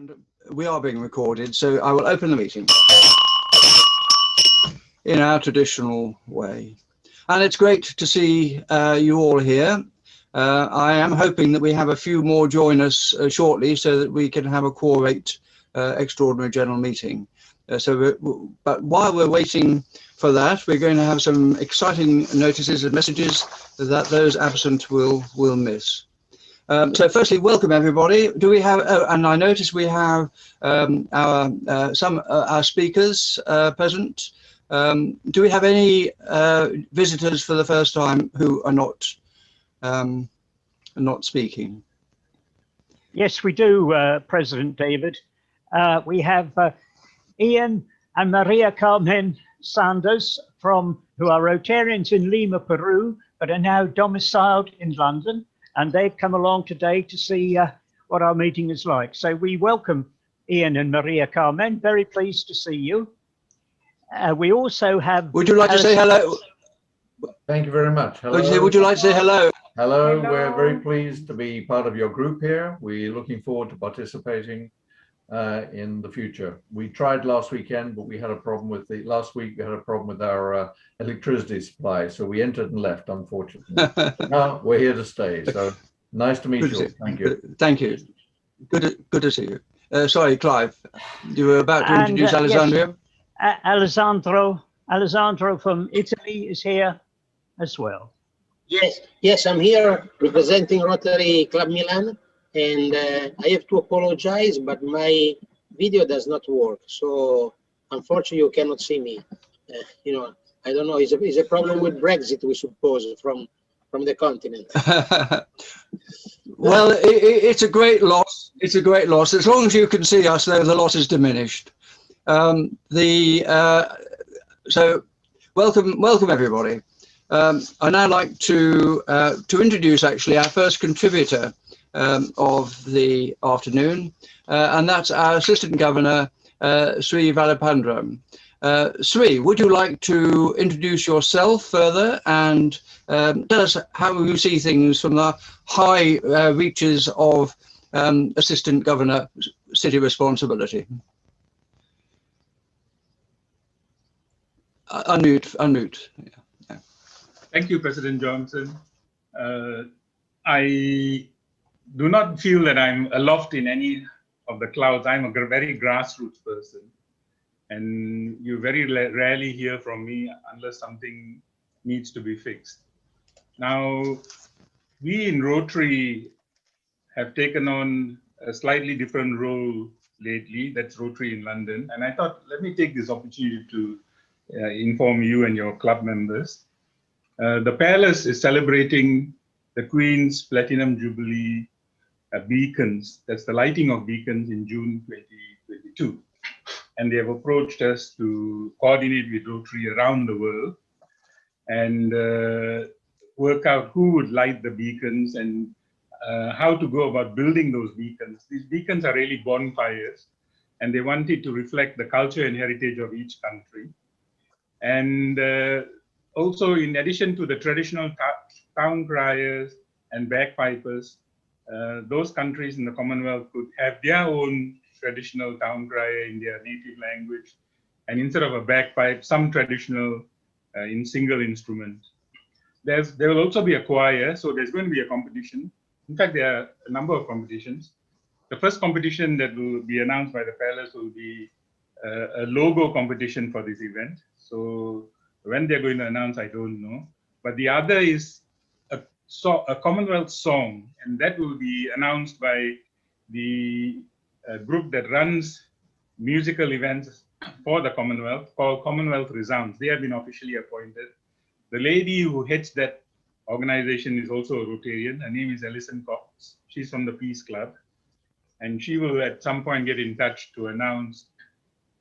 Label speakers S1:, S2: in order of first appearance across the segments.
S1: And we are being recorded, so I will open the meeting in our traditional way. And it's great to see you all here. I am hoping that we have a few more join us shortly so that we can have a quorate extraordinary general meeting. But while we're waiting for that, we're going to have some exciting notices and messages that those absent will miss. So firstly, welcome everybody. Do we have, and I notice we have our speakers present. Do we have any visitors for the first time who are not speaking?
S2: Yes, we do, President David. We have Ian and Maria Carmen Sanders who are Rotarians in Lima, Peru, but are now domiciled in London. And they've come along today to see what our meeting is like. So we welcome Ian and Maria Carmen. Very pleased to see you. We also have...
S1: Would you like to say hello?
S3: Thank you very much. Hello.
S1: Would you like to say hello?
S3: Hello. We're very pleased to be part of your group here. We're looking forward to participating in the future. We tried last weekend, but we had a problem with last week we had a problem with our electricity supply, so we entered and left, unfortunately. Now we're here to stay, so nice to meet you. Thank you.
S1: Thank you. Good to see you. Sorry, Clive, you were about to introduce Alessandro.
S2: Yes, Alessandro from Italy is here as well.
S4: Yes, I'm here representing Rotary Club Milan. And I have to apologize, but my video does not work. So unfortunately, you cannot see me. I don't know. It's a problem with Brexit, we suppose, from the continent.
S1: Well, it's a great loss. It's a great loss. As long as you can see us, though, the loss is diminished. So welcome everybody. I'd now like to introduce actually our first contributor of the afternoon, and that's our Assistant Governor, Sri Valapandram. Sri, would you like to introduce yourself further and tell us how you see things from the high reaches of Assistant Governor city responsibility? Unmute. Yeah.
S5: Thank you, President Johnson. I do not feel that I'm aloft in any of the clouds. I'm a very grassroots person, and you very rarely hear from me unless something needs to be fixed. Now, we in Rotary have taken on a slightly different role lately. That's Rotary in London. And I thought, let me take this opportunity to inform you and your club members. The Palace is celebrating the Queen's Platinum Jubilee beacons. That's the lighting of beacons in June 2022. And they have approached us to coordinate with Rotary around the world and work out who would light the beacons and how to go about building those beacons. These beacons are really bonfires, and they wanted to reflect the culture and heritage of each country. And also, in addition to the traditional town criers and bagpipers, those countries in the Commonwealth could have their own traditional town crier in their native language, and instead of a bagpipe, some traditional in single instrument. There will also be a choir, so there's going to be a competition. In fact, there are a number of competitions. The first competition that will be announced by the Palace will be a logo competition for this event. So when they're going to announce, I don't know. But the other is a Commonwealth song, and that will be announced by the group that runs musical events for the Commonwealth, called Commonwealth Resounds. They have been officially appointed. The lady who heads that organization is also a Rotarian. Her name is Alison Cox. She's from the Peace Club. And she will at some point get in touch to announce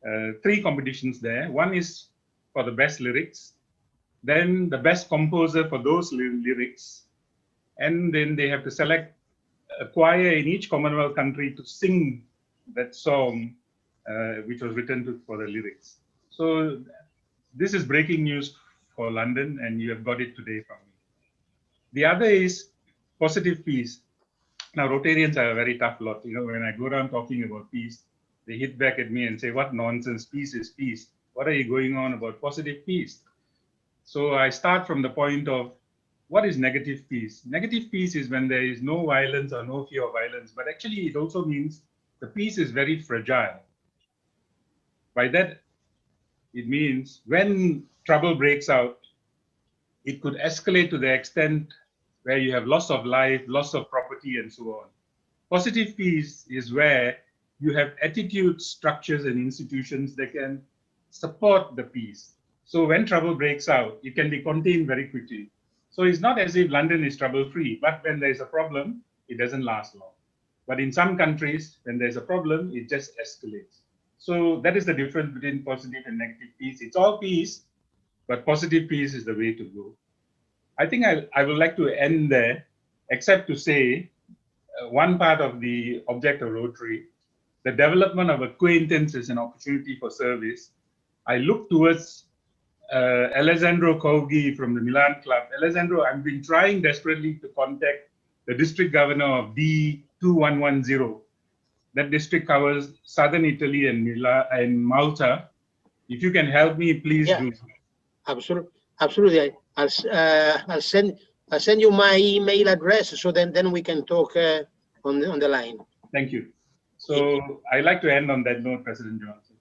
S5: 3 competitions there. One is for the best lyrics, then the best composer for those lyrics, and then they have to select a choir in each Commonwealth country to sing that song which was written for the lyrics. So this is breaking news for London, and you have got it today from me. The other is positive peace. Now, Rotarians are a very tough lot. You know, when I go around talking about peace, they hit back at me and say, what nonsense, peace is peace. What are you going on about positive peace? So I start from the point of, what is negative peace? Negative peace is when there is no violence or no fear of violence, but actually it also means the peace is very fragile. By that, it means when trouble breaks out, it could escalate to the extent where you have loss of life, loss of property, and so on. Positive peace is where you have attitudes, structures, and institutions that can support the peace. So when trouble breaks out, it can be contained very quickly. So it's not as if London is trouble-free, but when there's a problem, it doesn't last long. But in some countries, when there's a problem, it just escalates. So that is the difference between positive and negative peace. It's all peace, but positive peace is the way to go. I think I would like to end there, except to say one part of the object of Rotary, the development of acquaintance is an opportunity for service. I look towards Alessandro Coghi from the Milan Club. Alessandro, I've been trying desperately to contact the district governor of D2110. That district covers southern Italy and Milan and Malta. If you can help me, please do.
S4: Absolutely. I'll send you my email address, so then we can talk on the line.
S5: Thank you. So I'd like to end on that note, President Johnson.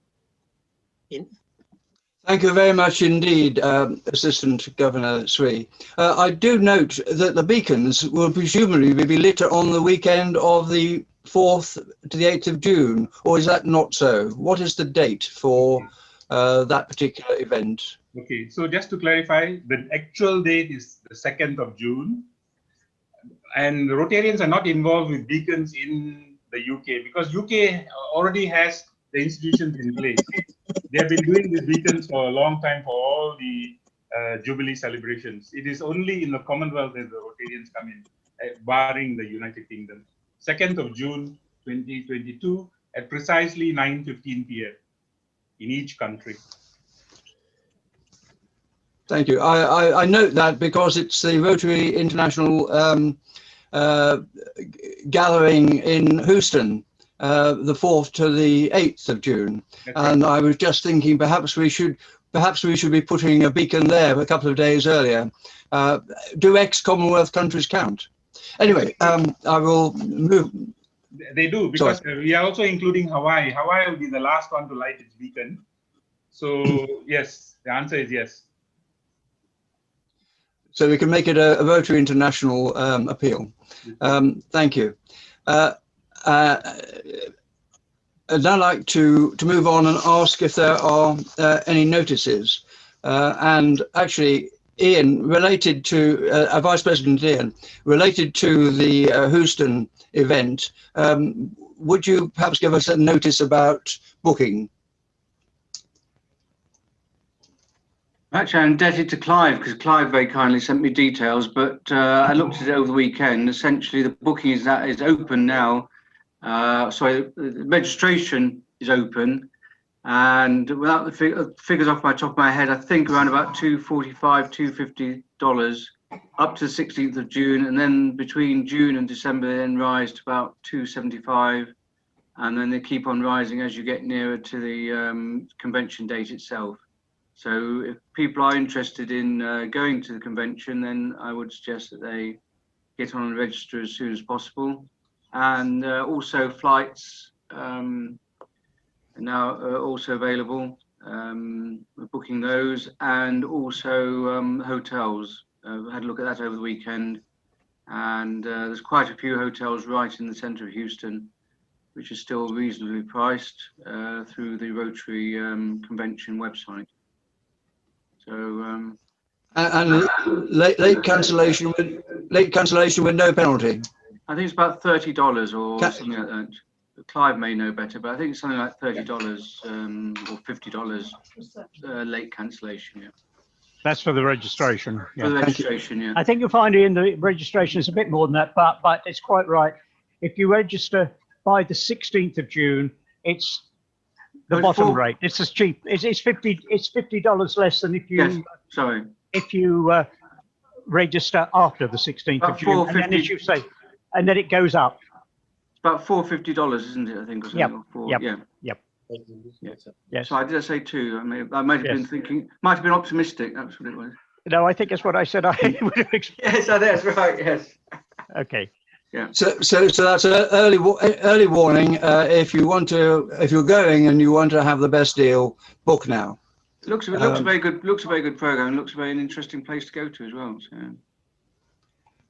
S1: Thank you very much indeed, Assistant Governor Sri. I do note that the beacons will presumably be lit on the weekend of the 4th to the 8th of June, or is that not so? What is the date for that particular event?
S5: Okay, so just to clarify, the actual date is the 2nd of June. And Rotarians are not involved with beacons in the UK because UK already has the institutions in place. They have been doing these beacons for a long time for all the Jubilee celebrations. It is only in the Commonwealth that the Rotarians come in, barring the United Kingdom. 2nd of June 2022 at precisely 9:15 p.m. in each country.
S1: Thank you. I note that because it's the Rotary International gathering in Houston, the 4th to the 8th of June. And I was just thinking perhaps we should be putting a beacon there a couple of days earlier. Do ex-Commonwealth countries count? Anyway, I will move.
S5: They do, because we are also including Hawaii. Hawaii will be the last one to light its beacon. So yes, the answer is yes.
S1: So we can make it a Rotary International appeal. Thank you. I'd now like to move on and ask if there are any notices. And actually, Ian, related to Vice President Ian, related to the Houston event, would you perhaps give us a notice about booking?
S6: Actually, I'm indebted to Clive because Clive very kindly sent me details, but I looked at it over the weekend. Essentially, the booking is open now. Sorry, the registration is open, and without the figures off my top of my head, I think around about $245, $250 up to the 16th of June, and then between June and December, they then rise to about $275, and then they keep on rising as you get nearer to the convention date itself. So if people are interested in going to the convention, then I would suggest that they get on and register as soon as possible. And also flights are now also available. We're booking those, and also hotels. We had a look at that over the weekend, and there's quite a few hotels right in the center of Houston, which are still reasonably priced through the Rotary convention website. So
S1: and late cancellation with no penalty.
S6: I think it's about $30 or something like that. Clive may know better, but I think it's something like $30 or $50 late cancellation. Yeah.
S2: That's for the registration. Yeah.
S6: For the registration, yeah.
S2: I think you'll find in the registration is a bit more than that, but it's quite right. If you register by the 16th of June, it's the bottom rate. It's as cheap. It's $50 less than if you.
S6: Yes, sorry.
S2: If you register after the 16th of June, and then as you say, and then it goes up.
S6: It's about $450, isn't it? I think. Or
S2: Yep,
S6: something, or four,
S2: yep.
S6: Yeah.
S2: Yep.
S6: Yeah.
S2: Yes.
S6: So I did say 2. I might have been
S2: Yes.
S6: thinking. Might have been optimistic. That's what it was.
S2: No, I think that's what I said. I would have expected.
S6: Yes, that's right. Yes.
S2: Okay.
S1: So that's an early warning. If you're going and you want to have the best deal, book now.
S6: It looks a very good. Looks a very good program. Looks a very interesting place to go to as well.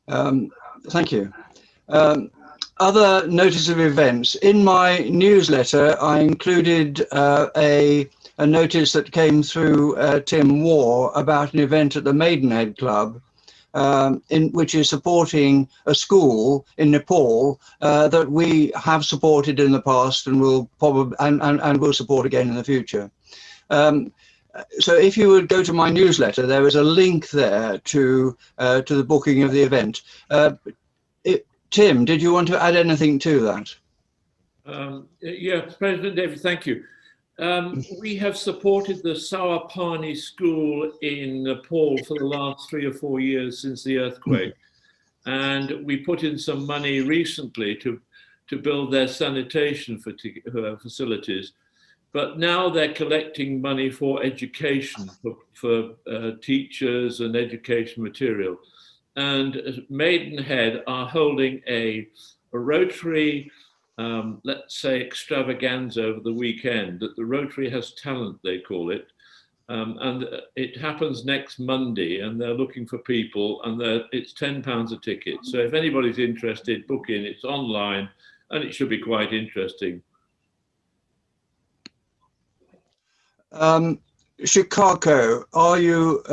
S6: So.
S1: Thank you. Other notice of events. In my newsletter, I included a notice that came through Tim War about an event at the Maidenhead Club, which is supporting a school in Nepal that we have supported in the past and will probably and will support again in the future. So if you would go to my newsletter, there is a link there to the booking of the event. Tim, did you want to add anything to that?
S7: Yes, President David, thank you. We have supported the Sawapani school in Nepal for the last 3 or 4 years since the earthquake. And we put in some money recently to build their sanitation facilities. But now they're collecting money for education, for teachers and education material. And Maidenhead are holding a Rotary, let's say, extravaganza over the weekend. That the Rotary has talent, they call it. And it happens next Monday, and they're looking for people, and it's £10 a ticket. So if anybody's interested, book in. It's online, and it should be quite interesting.
S1: Chicago, are you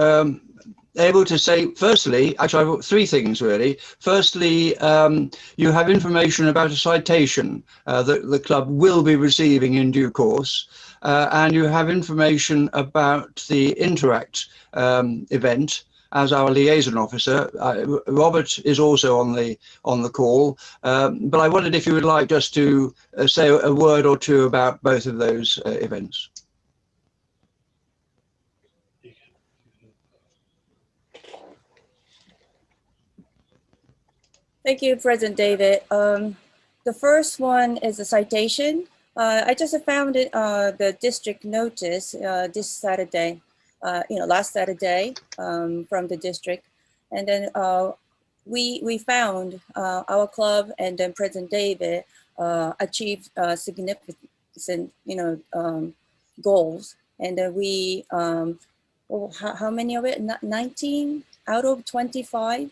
S1: able to say, firstly, actually I've got 3 things really. Firstly, you have information about a citation that the club will be receiving in due course, and you have information about the Interact event as our liaison officer. Robert is also on the call, but I wondered if you would like just to say a word or two about both of those events.
S8: Thank you, President David. The first one is a citation. I just found it, the district notice this Saturday, last Saturday from the district. And then we found our club and then President David achieved significant, goals. And then we, how many of it? 19 out of 25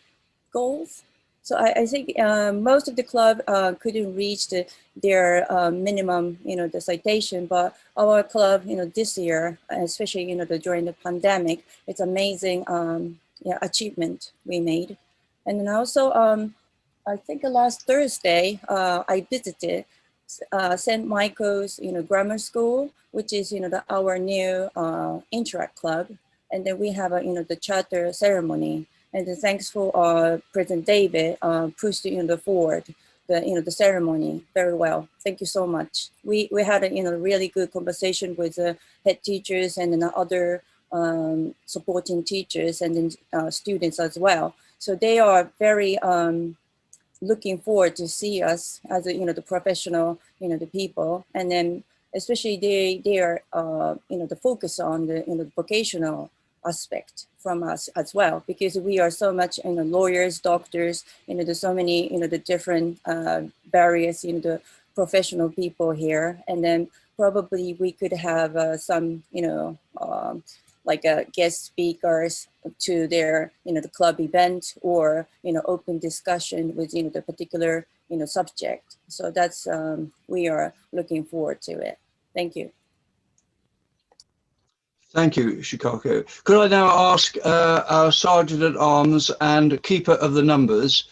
S8: goals. So I think most of the club couldn't reach their minimum, the citation, but our club, this year, especially, during the pandemic, it's amazing achievement we made. And then also, I think last Thursday, I visited St. Michael's, grammar school, which is, our new Interact club. And then we have the charter ceremony. And then thanks for President David pushed forward the ceremony very well. Thank you so much. We had a really good conversation with head teachers and then other supporting teachers and then students as well. So they are very looking forward to see us as the professional the people, and then especially they are the focus on the vocational aspect from us as well, because we are so much lawyers, doctors, there's so many the different various the professional people here, and then probably we could have some like guest speakers to their the club event, or open discussion with the particular subject. So that's we are looking forward to it. Thank you.
S1: Thank you, Chicago. Could I now ask our Sergeant at Arms and Keeper of the Numbers,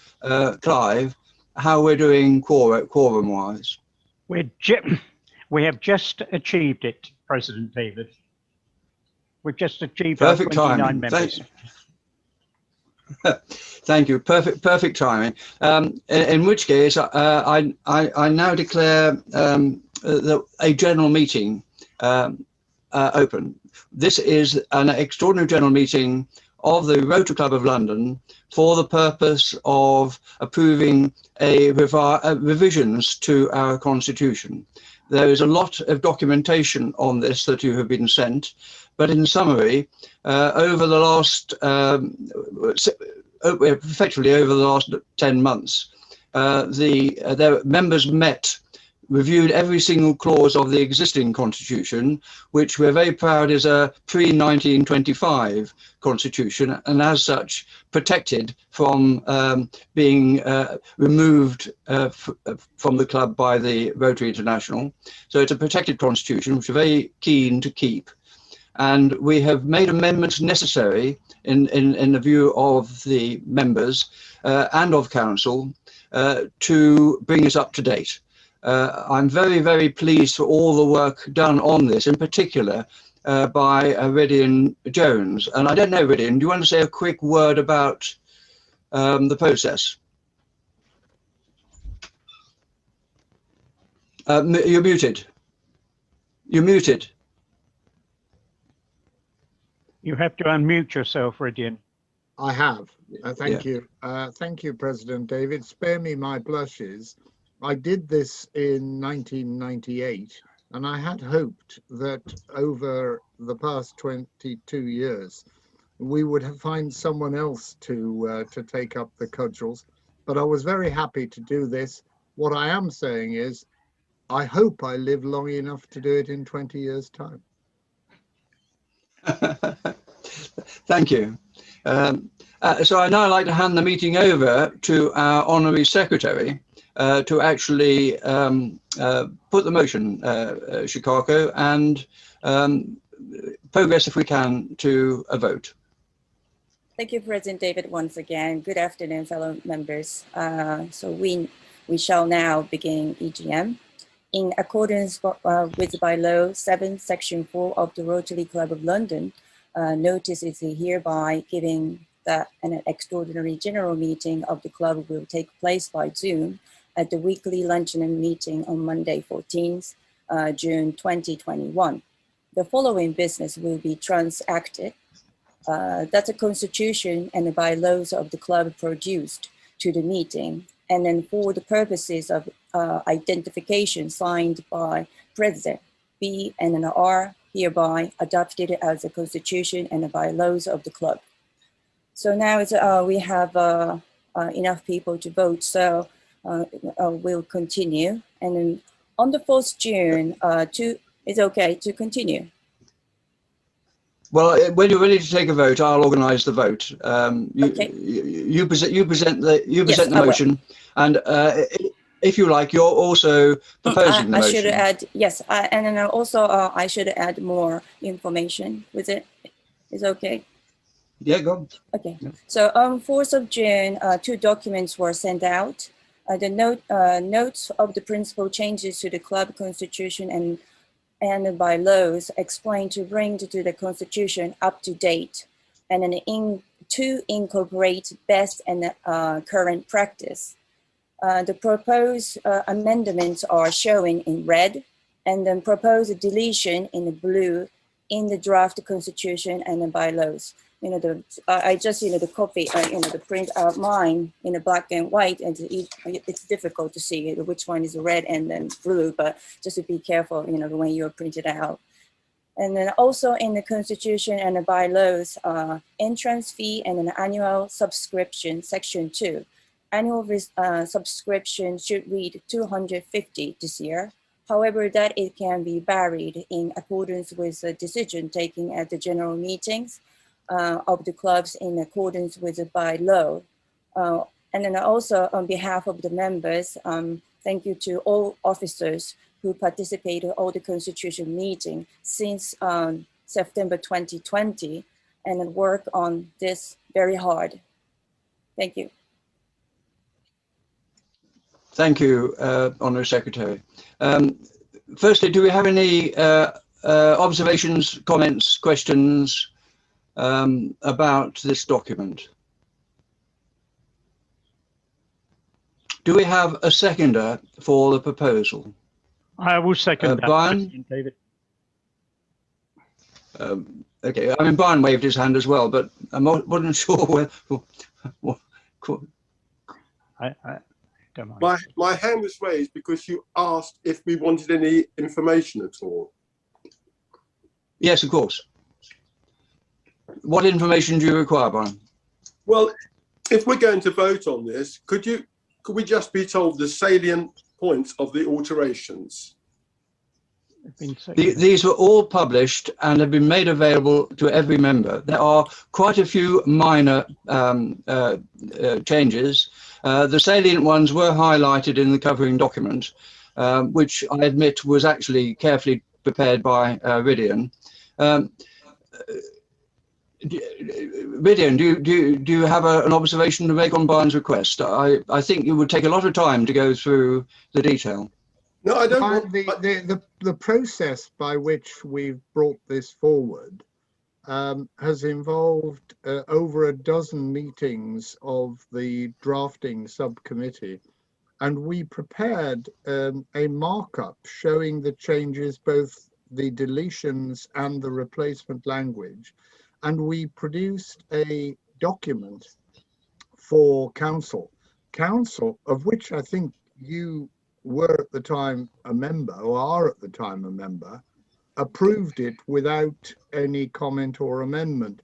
S1: Clive, how we're doing quorum-wise?
S2: We have just achieved it, President David. We've just achieved
S1: perfect
S2: our 29
S1: timing.
S2: members.
S1: Thank you. Perfect timing. In which case, I now declare a general meeting open. This is an extraordinary general meeting of the Rotary Club of London for the purpose of approving revisions to our constitution. There is a lot of documentation on this that you have been sent, but in summary, over the last, effectively over the last 10 months, their members met, reviewed every single clause of the existing constitution, which we're very proud is a pre-1925 constitution, and as such protected from being removed from the club by the Rotary International. So it's a protected constitution, which we're very keen to keep. And we have made amendments necessary in the view of the members and of council to bring us up to date. I'm very, very pleased for all the work done on this, in particular by Ridian Jones. And I don't know, Ridian, do you want to say a quick word about the process? You're muted. You're muted.
S2: You have to unmute yourself, Ridian.
S9: I have. Thank you. Thank you, President David. Spare me my blushes. I did this in 1998, and I had hoped that over the past 22 years, we would find someone else to take up the cudgels. But I was very happy to do this. What I am saying is, I hope I live long enough to do it in 20 years' time.
S1: Thank you. So I'd now like to hand the meeting over to our Honorary Secretary to actually put the motion, Chicago, and progress, if we can, to a vote.
S8: Thank you, President David, once again. Good afternoon, fellow members. So we shall now begin EGM. In accordance with Bylaw 7, Section 4 of the Rotary Club of London, notice is hereby giving that an extraordinary general meeting of the club will take place by Zoom at the weekly luncheon meeting on Monday, 14th June 2021. The following business will be transacted. That's a constitution and the bylaws of the club produced to the meeting, and then for the purposes of identification signed by President B and an R, hereby adopted as a constitution and the bylaws of the club. So now we have enough people to vote, so we'll continue. And then on the 4th June, it's okay to continue.
S1: Well, when you're ready to take a vote, I'll organise the vote.
S8: Okay.
S1: You present the motion, and if you like, you're also proposing the motion.
S8: I should add, yes, and then also I should add more information with it. Is okay?
S1: Yeah, go on.
S8: Okay. Yeah. So on 4th of June, 2 documents were sent out. The notes of the principal changes to the club constitution and the bylaws explained to bring to the constitution up to date, and then to incorporate best and current practice. The proposed amendments are shown in red, and then proposed deletion in the blue in the draft constitution and the bylaws. You know, I just, the copy, the print out mine in the black and white, and it's difficult to see which one is red and then blue, but just to be careful, when you're printed out. And then also in the constitution and the bylaws, entrance fee and an annual subscription, section 2. Annual subscription should read 250 this year. However, that it can be varied in accordance with the decision taken at the general meetings of the clubs in accordance with the bylaw. And then also on behalf of the members, thank you to all officers who participated in all the constitution meeting since September 2020 and work on this very hard. Thank you.
S1: Thank you, Honourary Secretary. Firstly, do we have any observations, comments, questions about this document? Do we have a seconder for the proposal?
S2: I will second that,
S1: Brian?
S2: President David.
S1: Okay, I mean, Brian waved his hand as well, but I wasn't sure where.
S2: I don't mind.
S10: My hand was raised because you asked if we wanted any information at all.
S1: Yes, of course. What information do you require, Brian?
S10: Well, if we're going to vote on this, could we just be told the salient points of the alterations?
S1: These were all published and have been made available to every member. There are quite a few minor changes. The salient ones were highlighted in the covering document, which I admit was actually carefully prepared by Ridian. Ridian, do you have an observation to make on Brian's request? I think it would take a lot of time to go through the detail.
S10: No, I don't want...
S9: The process by which we've brought this forward has involved over a dozen meetings of the drafting subcommittee, and we prepared a markup showing the changes, both the deletions and the replacement language, and we produced a document for council, of which I think you were at the time a member, or are at the time a member, approved it without any comment or amendment.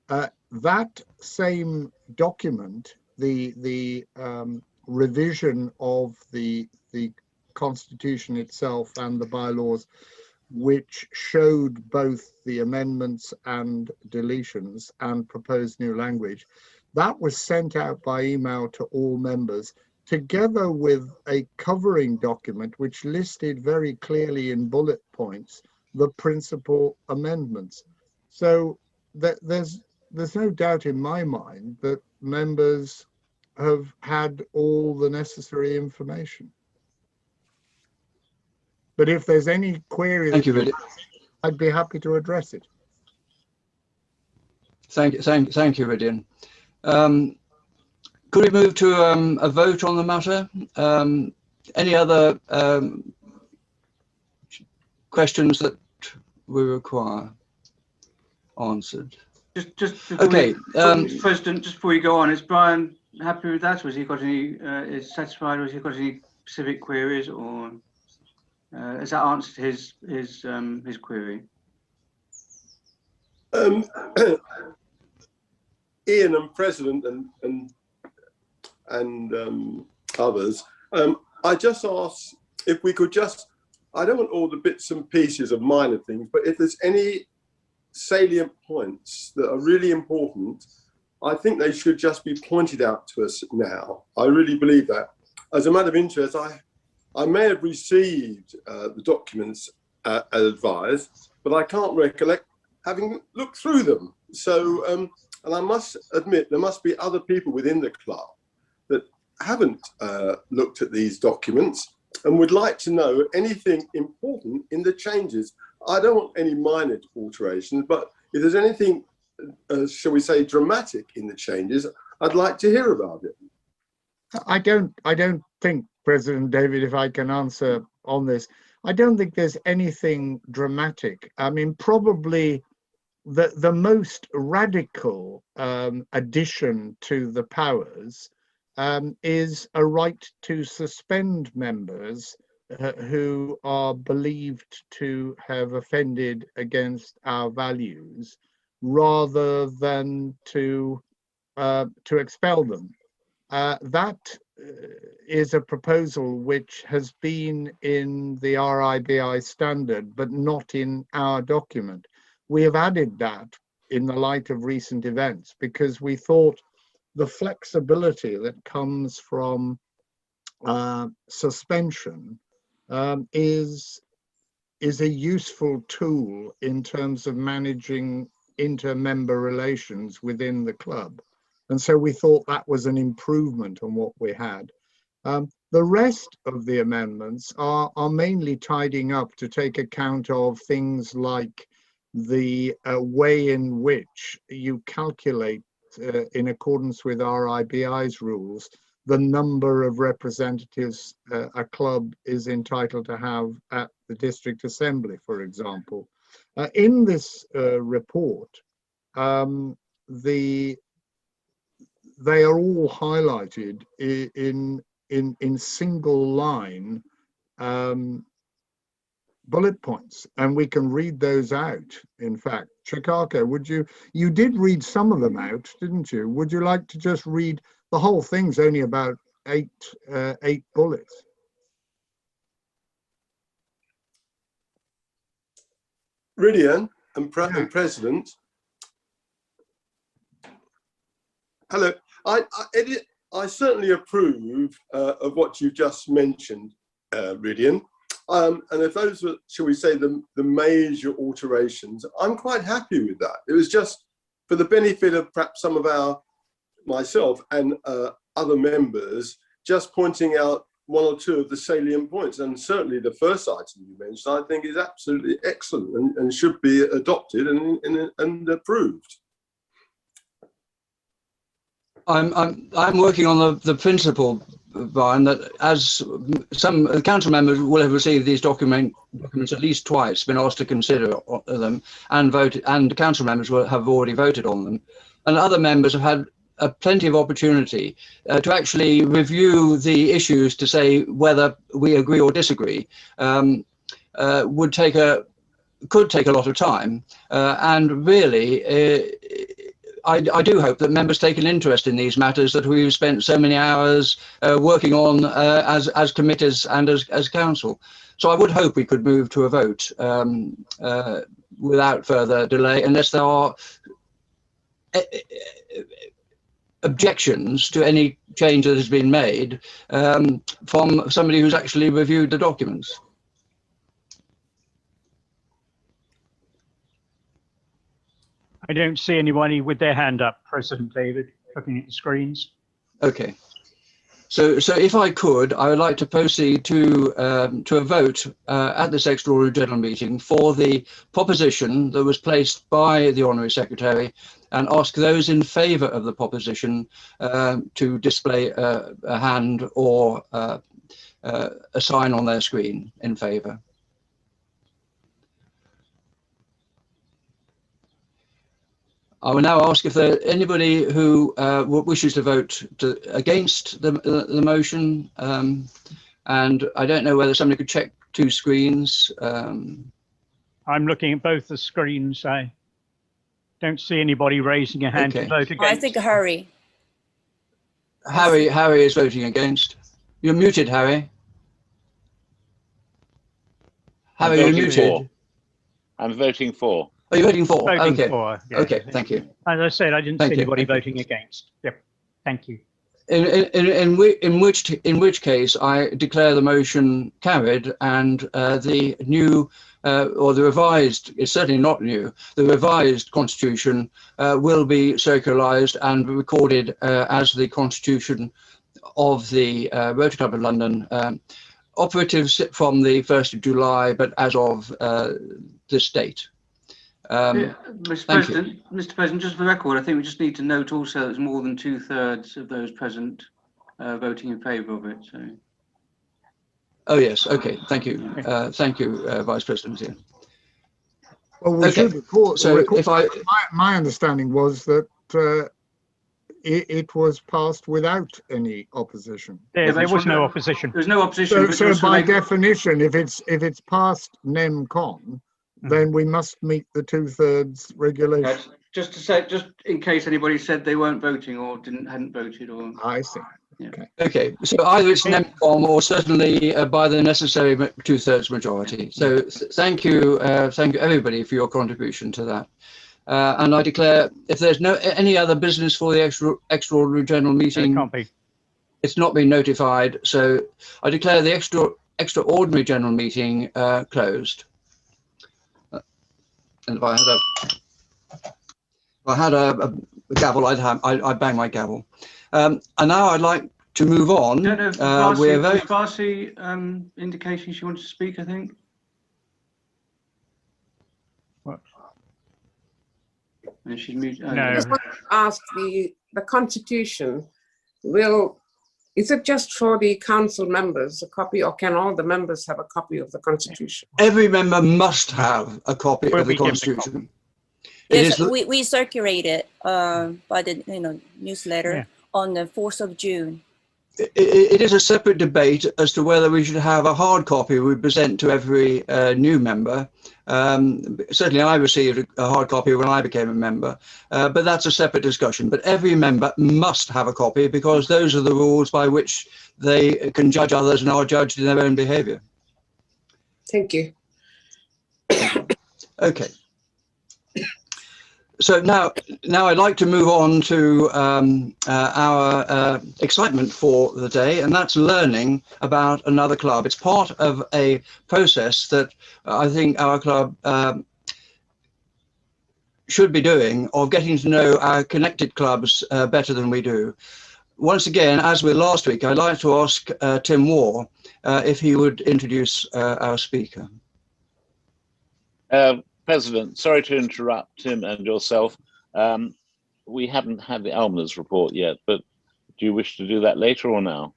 S9: That same document, the revision of the constitution itself and the bylaws, which showed both the amendments and deletions and proposed new language, that was sent out by email to all members, together with a covering document which listed very clearly in bullet points the principal amendments. So there's no doubt in my mind that members have had all the necessary information. But if there's any query,
S1: Thank you, Ridian.
S9: I'd be happy to address it.
S1: Thank you, Ridian. Could we move to a vote on the matter? Any other questions that we require answered?
S6: Just before
S1: okay.
S6: President, just before you go on, is Brian happy with that? Was he got any? Is satisfied? Was he got any specific queries, or has that answered his query?
S10: Ian and President and others, I just asked if we could just, I don't want all the bits and pieces of minor things, but if there's any salient points that are really important, I think they should just be pointed out to us now. I really believe that. As a matter of interest, I may have received the documents as advised, but I can't recollect having looked through them. So, and I must admit, there must be other people within the club that haven't looked at these documents and would like to know anything important in the changes. I don't want any minor alterations, but if there's anything, shall we say, dramatic in the changes, I'd like to hear about it.
S9: I don't think, President David, if I can answer on this, I don't think there's anything dramatic. I mean, probably the most radical addition to the powers is a right to suspend members who are believed to have offended against our values, rather than to expel them. That is a proposal which has been in the RIBI standard, but not in our document. We have added that in the light of recent events because we thought the flexibility that comes from suspension is a useful tool in terms of managing inter-member relations within the club. And so we thought that was an improvement on what we had. The rest of the amendments are mainly tidying up to take account of things like the way in which you calculate, in accordance with RIBI's rules, the number of representatives a club is entitled to have at the district assembly, for example. In this report, they are all highlighted in single line bullet points, and we can read those out. In fact, Chikako, you did read some of them out, didn't you? Would you like to just read the whole thing's only about eight bullets?
S10: Ridian and President. Hello. I certainly approve of what you just mentioned, Ridian. And if those were, shall we say, the major alterations, I'm quite happy with that. It was just for the benefit of perhaps some of myself and other members, just pointing out one or two of the salient points. And certainly the first item you mentioned, I think is absolutely excellent and should be adopted and approved.
S1: I'm working on the principle, Brian, that as some council members will have received these documents at least twice, been asked to consider them and vote, and council members will have already voted on them, and other members have had plenty of opportunity to actually review the issues to say whether we agree or disagree. Could take a lot of time, and really. I do hope that members take an interest in these matters that we've spent so many hours working on as committees and as council. So I would hope we could move to a vote without further delay, unless there are objections to any change that has been made from somebody who's actually reviewed the documents.
S2: I don't see anybody with their hand up, President David, looking at the screens.
S1: Okay. So if I could, I would like to proceed to a vote at this extraordinary general meeting for the proposition that was placed by the Honorary Secretary, and ask those in favour of the proposition to display a hand or a sign on their screen in favour. I will now ask if there anybody who wishes to vote against the motion, and I don't know whether somebody could check two screens.
S2: I'm looking at both the screens. I don't see anybody raising a hand to vote against.
S8: I think Harry.
S1: Harry is voting against. You're muted, Harry. Harry, you're muted.
S11: I'm voting for.
S1: Oh, you're voting for?
S2: Voting
S1: okay.
S2: for, yeah.
S1: Okay, thank you.
S2: As I said, I didn't see anybody voting against. Yep, thank you.
S1: In which case, I declare the motion carried, and the new or the revised, it's certainly not new, the revised constitution will be circularised and recorded as the constitution of the Rotary Club of London, operative from the 1st of July, but as of this date.
S6: Mr. President, just for the record, I think we just need to note also that there's more than 2/3 of those present voting in favour of it. So.
S1: Oh yes, okay, thank you, Vice President. Yeah.
S9: Well, we should record.
S1: So if
S9: my understanding was that it was passed without any opposition.
S2: There was no opposition.
S6: There's no opposition.
S9: So by definition, if it's passed NEM-CON, then we must meet the 2/3 regulation.
S6: Yes. Just to say, just in case anybody said they weren't voting or hadn't voted, or
S9: I see.
S6: Yeah.
S1: Okay, so either it's NEM-CON or certainly by the necessary 2/3 majority. So thank you everybody for your contribution to that. And I declare, if there's any other business for the extraordinary general meeting, it's not been notified. So I declare the extraordinary general meeting closed. And if I had a gavel, I'd bang my gavel. And now I'd like to move on.
S6: We're very Farsi indication she wants to speak, I think.
S2: What?
S6: And she's muted.
S2: No.
S12: I just want to ask the Constitution will Is it just for the council members a copy, or can all the members have a copy of the Constitution?
S1: Every member must have a copy
S2: Will
S1: of the
S2: be given a
S1: Constitution. It
S8: Yes,
S1: is
S8: we circulate it by the newsletter
S2: Yeah.
S8: on the 4th of June.
S1: it is a separate debate as to whether we should have a hard copy we present to every new member. Certainly I received a hard copy when I became a member, but that's a separate discussion. But every member must have a copy because those are the rules by which they can judge others and are judged in their own behavior.
S12: Thank you.
S1: Okay. So now I'd like to move on to our excitement for the day, and that's learning about another club. It's part of a process that I think our club should be doing, of getting to know our connected clubs better than we do. Once again, as with last week, I'd like to ask Tim Waugh if he would introduce our speaker.
S11: President, sorry to interrupt Tim and yourself. We haven't had the almoners report yet, but do you wish to do that later or now?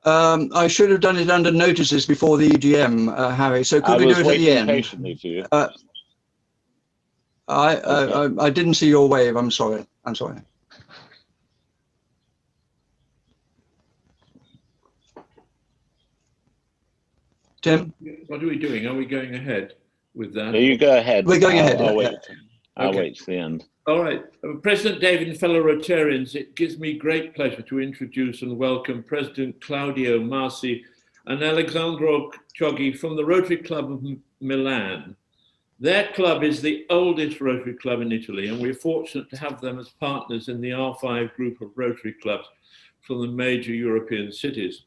S1: I should have done it under notices before the EGM, Harry. So could we do it at the end?
S11: Patiently for you.
S1: I didn't see your wave. I'm sorry. I'm sorry. Tim?
S7: What are we doing? Are we going ahead with that?
S11: No, you go ahead.
S1: We're going ahead.
S11: I'll
S1: Yeah.
S11: wait. I'll wait to the end.
S7: All right. President David and fellow Rotarians, it gives me great pleasure to introduce and welcome President Claudio Marsi and Alexandro Cioghi from the Rotary Club of Milan. Their club is the oldest Rotary club in Italy, and we're fortunate to have them as partners in the R5 group of Rotary clubs from the major European cities.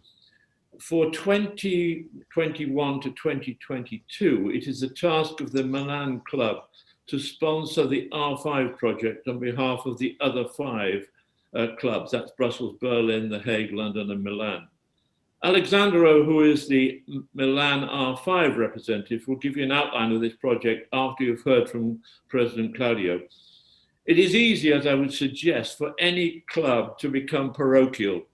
S7: For 2021 to 2022, it is the task of the Milan club to sponsor the R5 project on behalf of the other 5 clubs. That's Brussels, Berlin, The Hague, London, and Milan. Alexandro, who is the Milan R5 representative, will give you an outline of this project after you've heard from President Claudio. It is easy, as I would suggest, for any club to become parochial,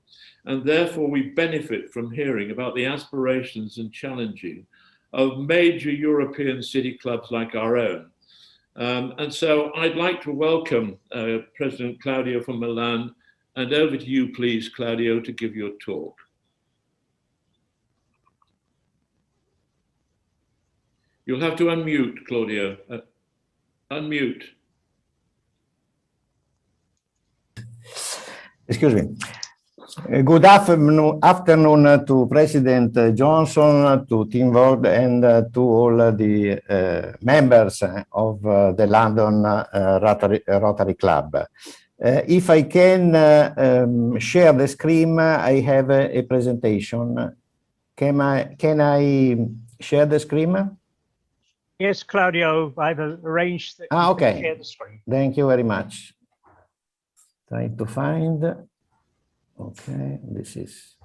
S7: and therefore we benefit from hearing about the aspirations and challenging of major European city clubs like our own. And so I'd like to welcome President Claudio from Milan, and over to you, please, Claudio, to give your talk. You'll have to unmute, Claudio. Unmute.
S13: Excuse me. Good afternoon to President Johnson, to Tim Ward, and to all the members of the London Rotary Club. If I can share the screen, I have a presentation. Can I share the screen?
S2: Yes, Claudio, I've arranged that you
S13: okay.
S2: can share the screen.
S13: Thank you very much. Trying to find. Okay, this is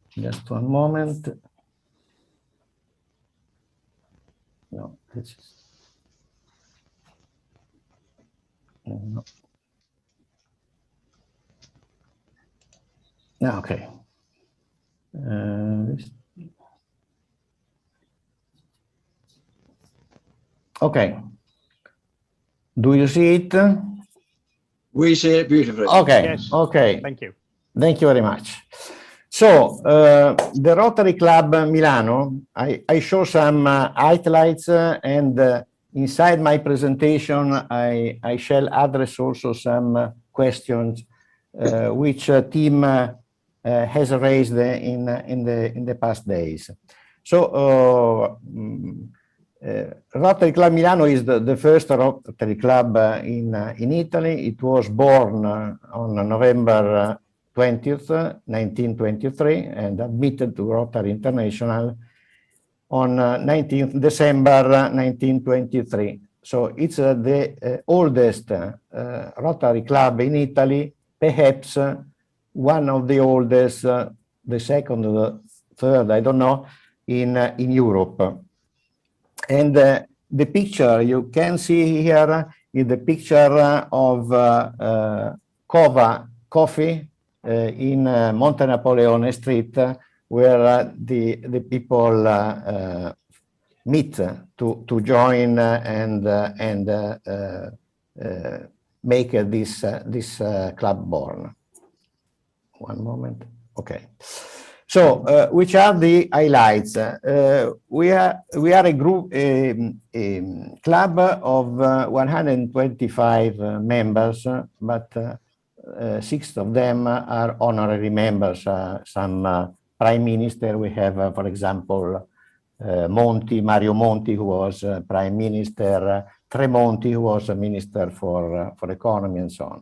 S13: just one moment. No, this is no. No, okay. Okay. Do you see it?
S1: We see it beautifully.
S13: Okay.
S2: Yes.
S13: Okay.
S2: Thank you.
S13: Thank you very much. So the Rotary Club Milano, I show some highlights, and inside my presentation, I shall address also some questions which Tim has raised in the past days. So Rotary Club Milano is the first Rotary Club in Italy. It was born on November 20th, 1923, and admitted to Rotary International on 19th December 1923. So it's the oldest Rotary Club in Italy, perhaps one of the oldest, the second or the third, I don't know, in Europe. And the picture you can see here is the picture of Cova Coffee in Monte Napoleone Street, where the people meet to join and make this club born. One moment. Okay. So, which are the highlights? We are a group, a club of 125 members, but 6 of them are honorary members. Some prime minister. We have, for example, Mario Monti, who was prime minister, Tremonti, who was a minister for economy, and so on.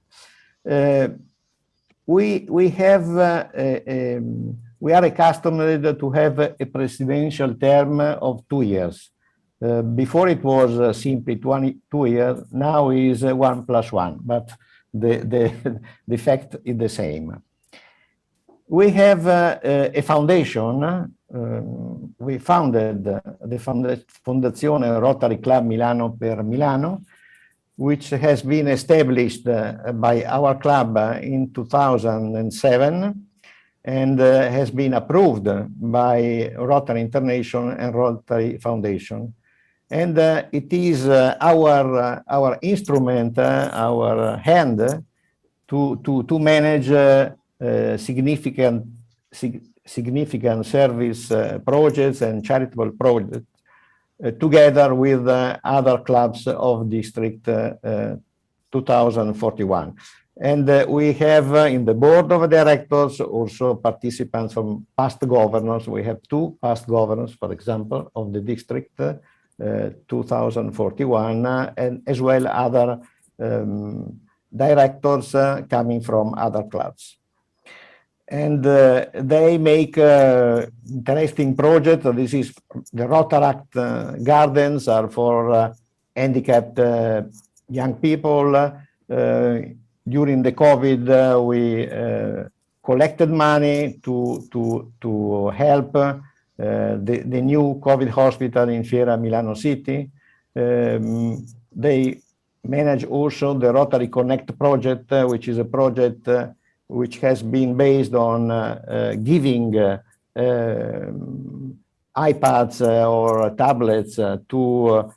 S13: We are accustomed to have a presidential term of 2 years. Before it was simply 2 years. Now is 1 + 1, but the fact is the same. We have a foundation. We founded the Fondazione Rotary Club Milano per Milano, which has been established by our club in 2007 and has been approved by Rotary International and Rotary Foundation. And it is our instrument, our hand to manage significant service projects and charitable projects together with other clubs of District 2041. And we have in the board of directors also participants from past governors. We have 2 past governors, for example, of the District 2041, and as well other directors coming from other clubs. And they make interesting projects. This is the Rotaract Gardens are for handicapped young people. During the COVID, we collected money to help the new COVID hospital in Fiera Milano City. They manage also the Rotary Connect project, which is a project which has been based on giving iPads or tablets to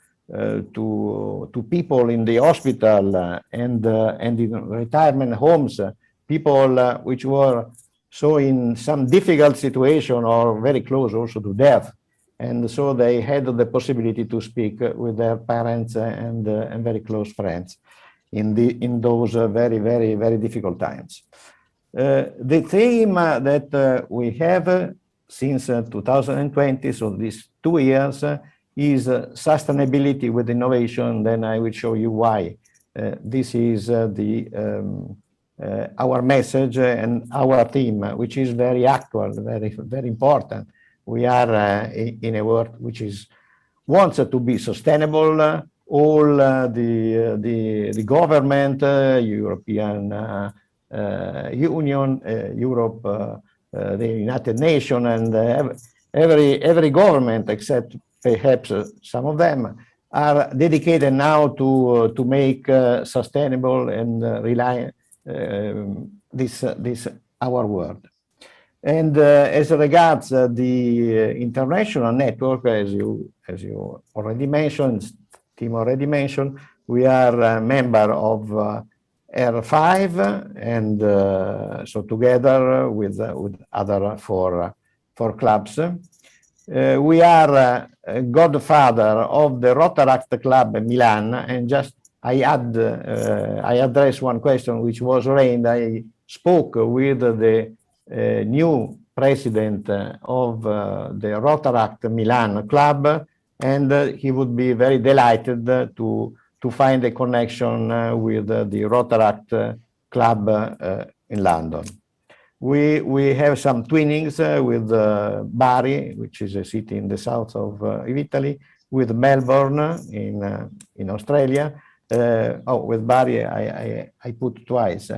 S13: people in the hospital and in retirement homes, people which were so in some difficult situation or very close also to death. And so they had the possibility to speak with their parents and very close friends in those very, very, very difficult times. The theme that we have since 2020, so these 2 years, is sustainability with innovation. Then I will show you why. This is our message and our theme, which is very actual, very, very important. We are in a world which wants to be sustainable. All the government, European Union, Europe, the United Nations, and every government, except perhaps some of them, are dedicated now to make sustainable and reliant this our world. And as regards the international network, as you already mentioned, Tim already mentioned, we are a member of R5, and so together with other four clubs. We are a godfather of the Rotaract Club Milan, and just I address one question which was raised. I spoke with the new president of the Rotaract Milan Club, and he would be very delighted to find a connection with the Rotaract Club in London. We have some twinnings with Bari, which is a city in the south of Italy, with Melbourne in Australia. With Bari I put twice.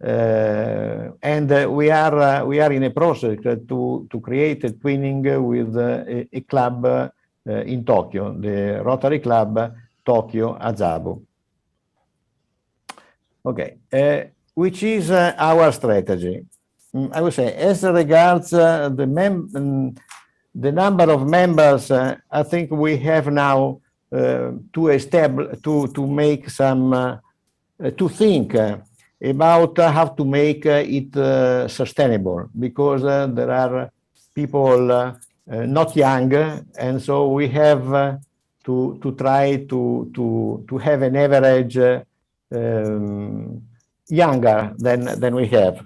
S13: And we are in a process to create a twinning with a club in Tokyo, the Rotary Club Tokyo Azabu. Okay, which is our strategy. I would say, as regards the number of members, I think we have now to establish, to make some, to think about how to make it sustainable, because there are people not young, and so we have to try to have an average younger than we have.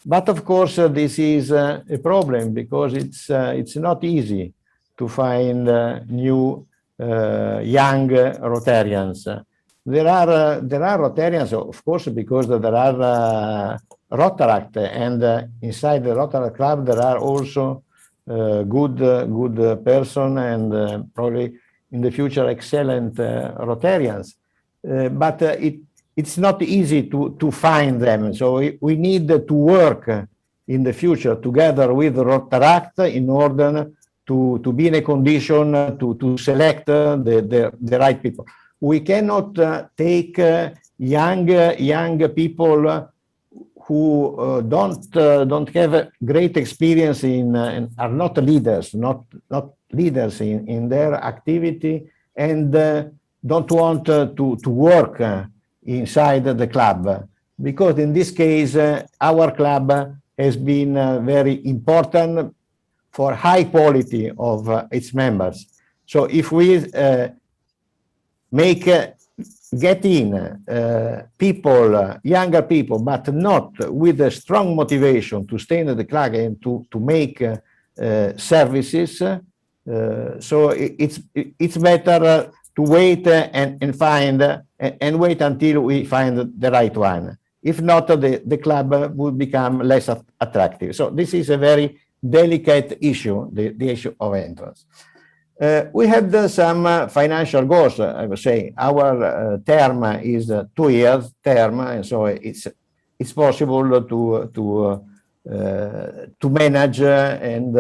S13: But of course, this is a problem, because it's not easy to find new young Rotarians. There are Rotarians, of course, because there are Rotaract, and inside the Rotaract Club there are also good person, and probably in the future excellent Rotarians. But it's not easy to find them. So we need to work in the future together with Rotaract in order to be in a condition to select the right people. We cannot take young people who don't have great experience and are not leaders, not leaders in their activity, and don't want to work inside the club, because in this case our club has been very important for high quality of its members. So if we get in people, younger people, but not with a strong motivation to stay in the club and to make services, so it's better to wait and find and wait until we find the right one. If not, the club will become less attractive. So this is a very delicate issue, the issue of entrance. We had some financial goals, I would say. Our term is 2 years term, and so it's possible to manage and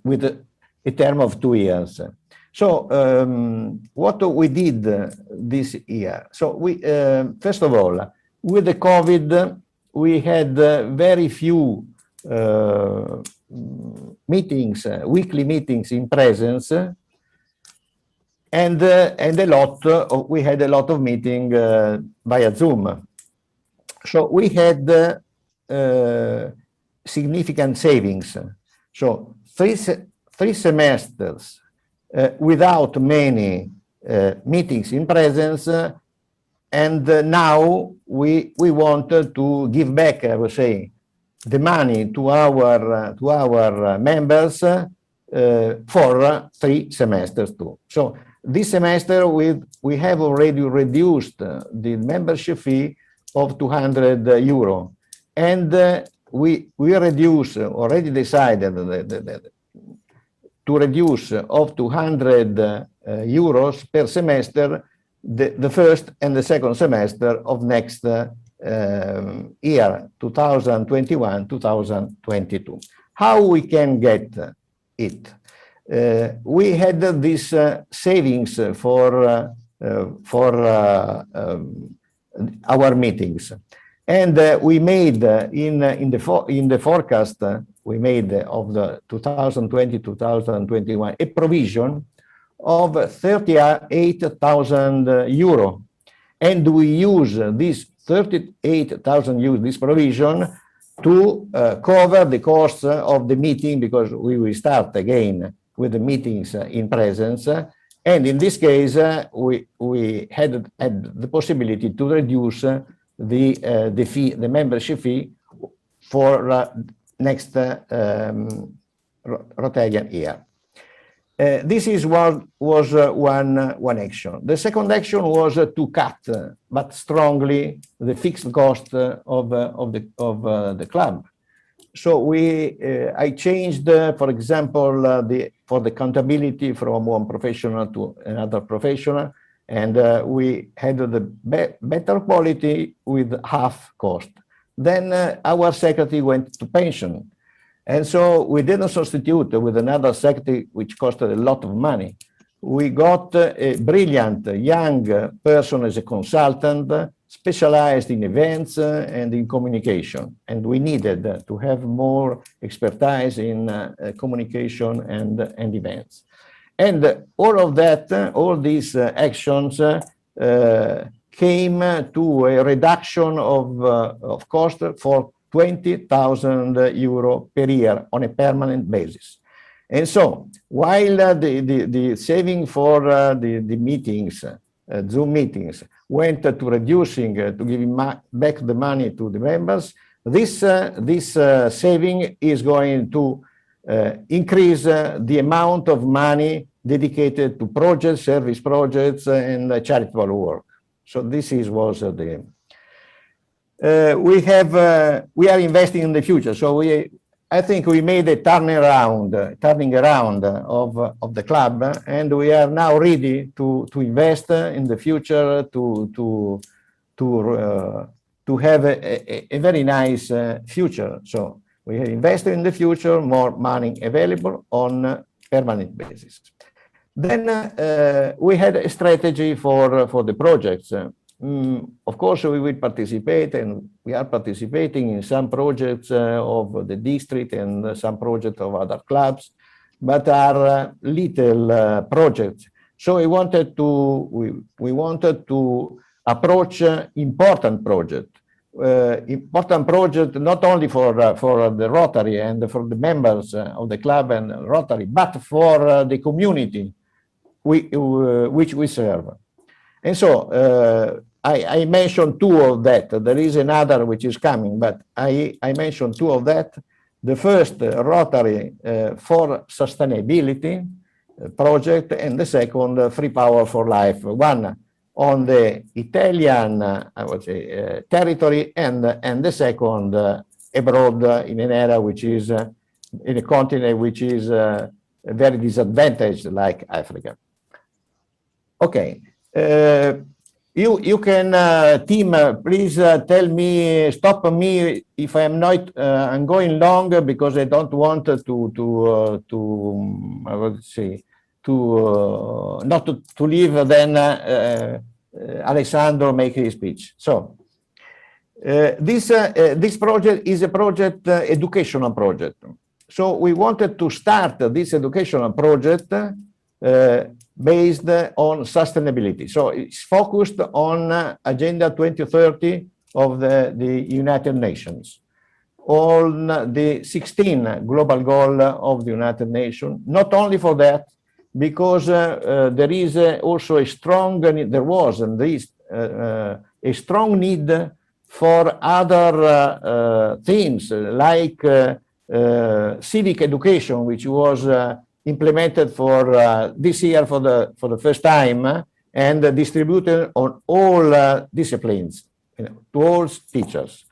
S13: with a term of 2 years. So what we did this year? So we first of all, with the COVID, we had very few meetings, weekly meetings in presence, and we had a lot of meeting via Zoom. So we had significant savings. So three semesters without many meetings in presence, and now we wanted to give back, I would say, the money to our members for 3 semesters too. So this semester we have already reduced the membership fee of 200 euro, and we already decided to reduce of 200 euros per semester the first and the second semester of next year, 2021-2022. How we can get it? We had this savings for our meetings, and we made in the forecast we made of the 2020-2021 a provision of 38,000 euro, and we use this 38,000 euros, this provision, to cover the costs of the meeting, because we will start again with the meetings in presence. And in this case, we had the possibility to reduce the fee, the membership fee, for next Rotarian year. This is what was one action. The second action was to cut, but strongly, the fixed cost of the club. So I changed, for example, for the accountability from one professional to another professional, and we had the better quality with half cost. Then our secretary went to pension. And so we didn't substitute with another secretary, which costed a lot of money. We got a brilliant young person as a consultant, specialized in events and in communication. And we needed to have more expertise in communication and events. And all of that, all these actions came to a reduction of cost for 20,000 euro per year on a permanent basis. And so while the saving for the meetings, Zoom meetings, went to reducing, to giving back the money to the members, this saving is going to increase the amount of money dedicated to projects, service projects, and charitable work. So this was the aim. We are investing in the future. So I think we made a turning around of the club, and we are now ready to invest in the future to have a very nice future. So we invest in the future, more money available on a permanent basis. Then we had a strategy for the projects. Of course, we will participate, and we are participating in some projects of the district and some projects of other clubs, but are little projects. So we wanted to approach important projects. Important project not only for the Rotary and for the members of the club and Rotary, but for the community which we serve. And so I mentioned two of that. There is another which is coming, but I mentioned two of that. The first, Rotary for Sustainability project, and the second, Free Power for Life. One on the Italian, I would say, territory, and the second abroad in an area which is in a continent which is very disadvantaged, like Africa. Okay. You can, team, please tell me, stop me if I'm not, I'm going long because I don't want to I would say, not to leave then Alessandro make his speech. So this project is a project, educational project. So we wanted to start this educational project based on sustainability. So it's focused on Agenda 2030 of the United Nations, on the 16 global goal of the United Nations. Not only for that, because there is also a strong, there was and there is a strong need for other themes like civic education, which was implemented for this year for the first time and distributed on all disciplines, to all teachers.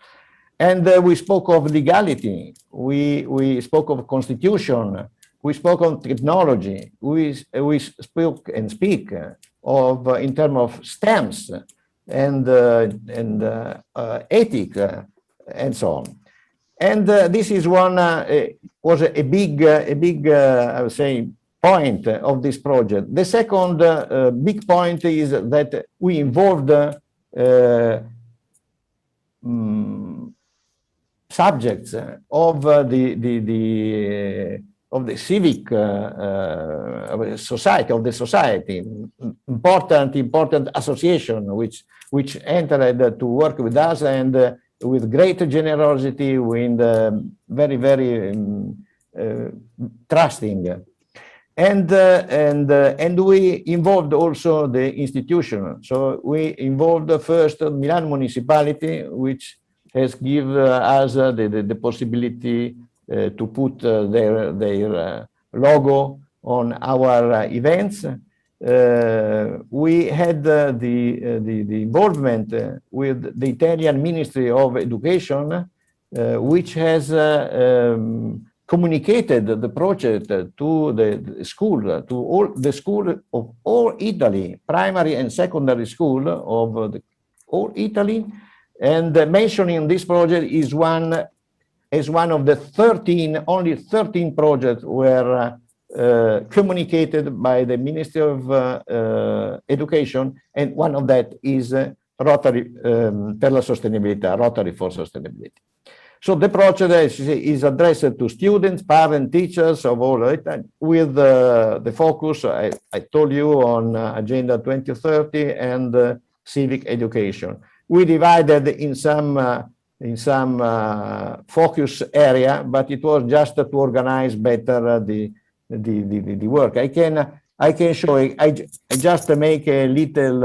S13: And we spoke of legality, we spoke of constitution, we spoke of technology, we spoke and speak of in terms of stamps and ethic and so on. And this is one was a big I would say point of this project. The second big point is that we involved subjects of the civic society, of the society, important association which entered to work with us, and with great generosity, with very trusting, and we involved also the institution. So we involved first Milan municipality, which has given us the possibility to put their logo on our events. We had the involvement with the Italian Ministry of Education, which has communicated the project to the school, to all the school of all Italy, primary and secondary school of all Italy, and mentioning this project is one of the 13, only 13 projects were communicated by the Ministry of Education, and one of that is Rotary per la sostenibilità, Rotary for Sustainability. So the project is addressed to students, parents, teachers of all, with the focus, I told you, on Agenda 2030 and civic education. We divided in some focus area, but it was just to organize better the work. I can show you. I just make a little.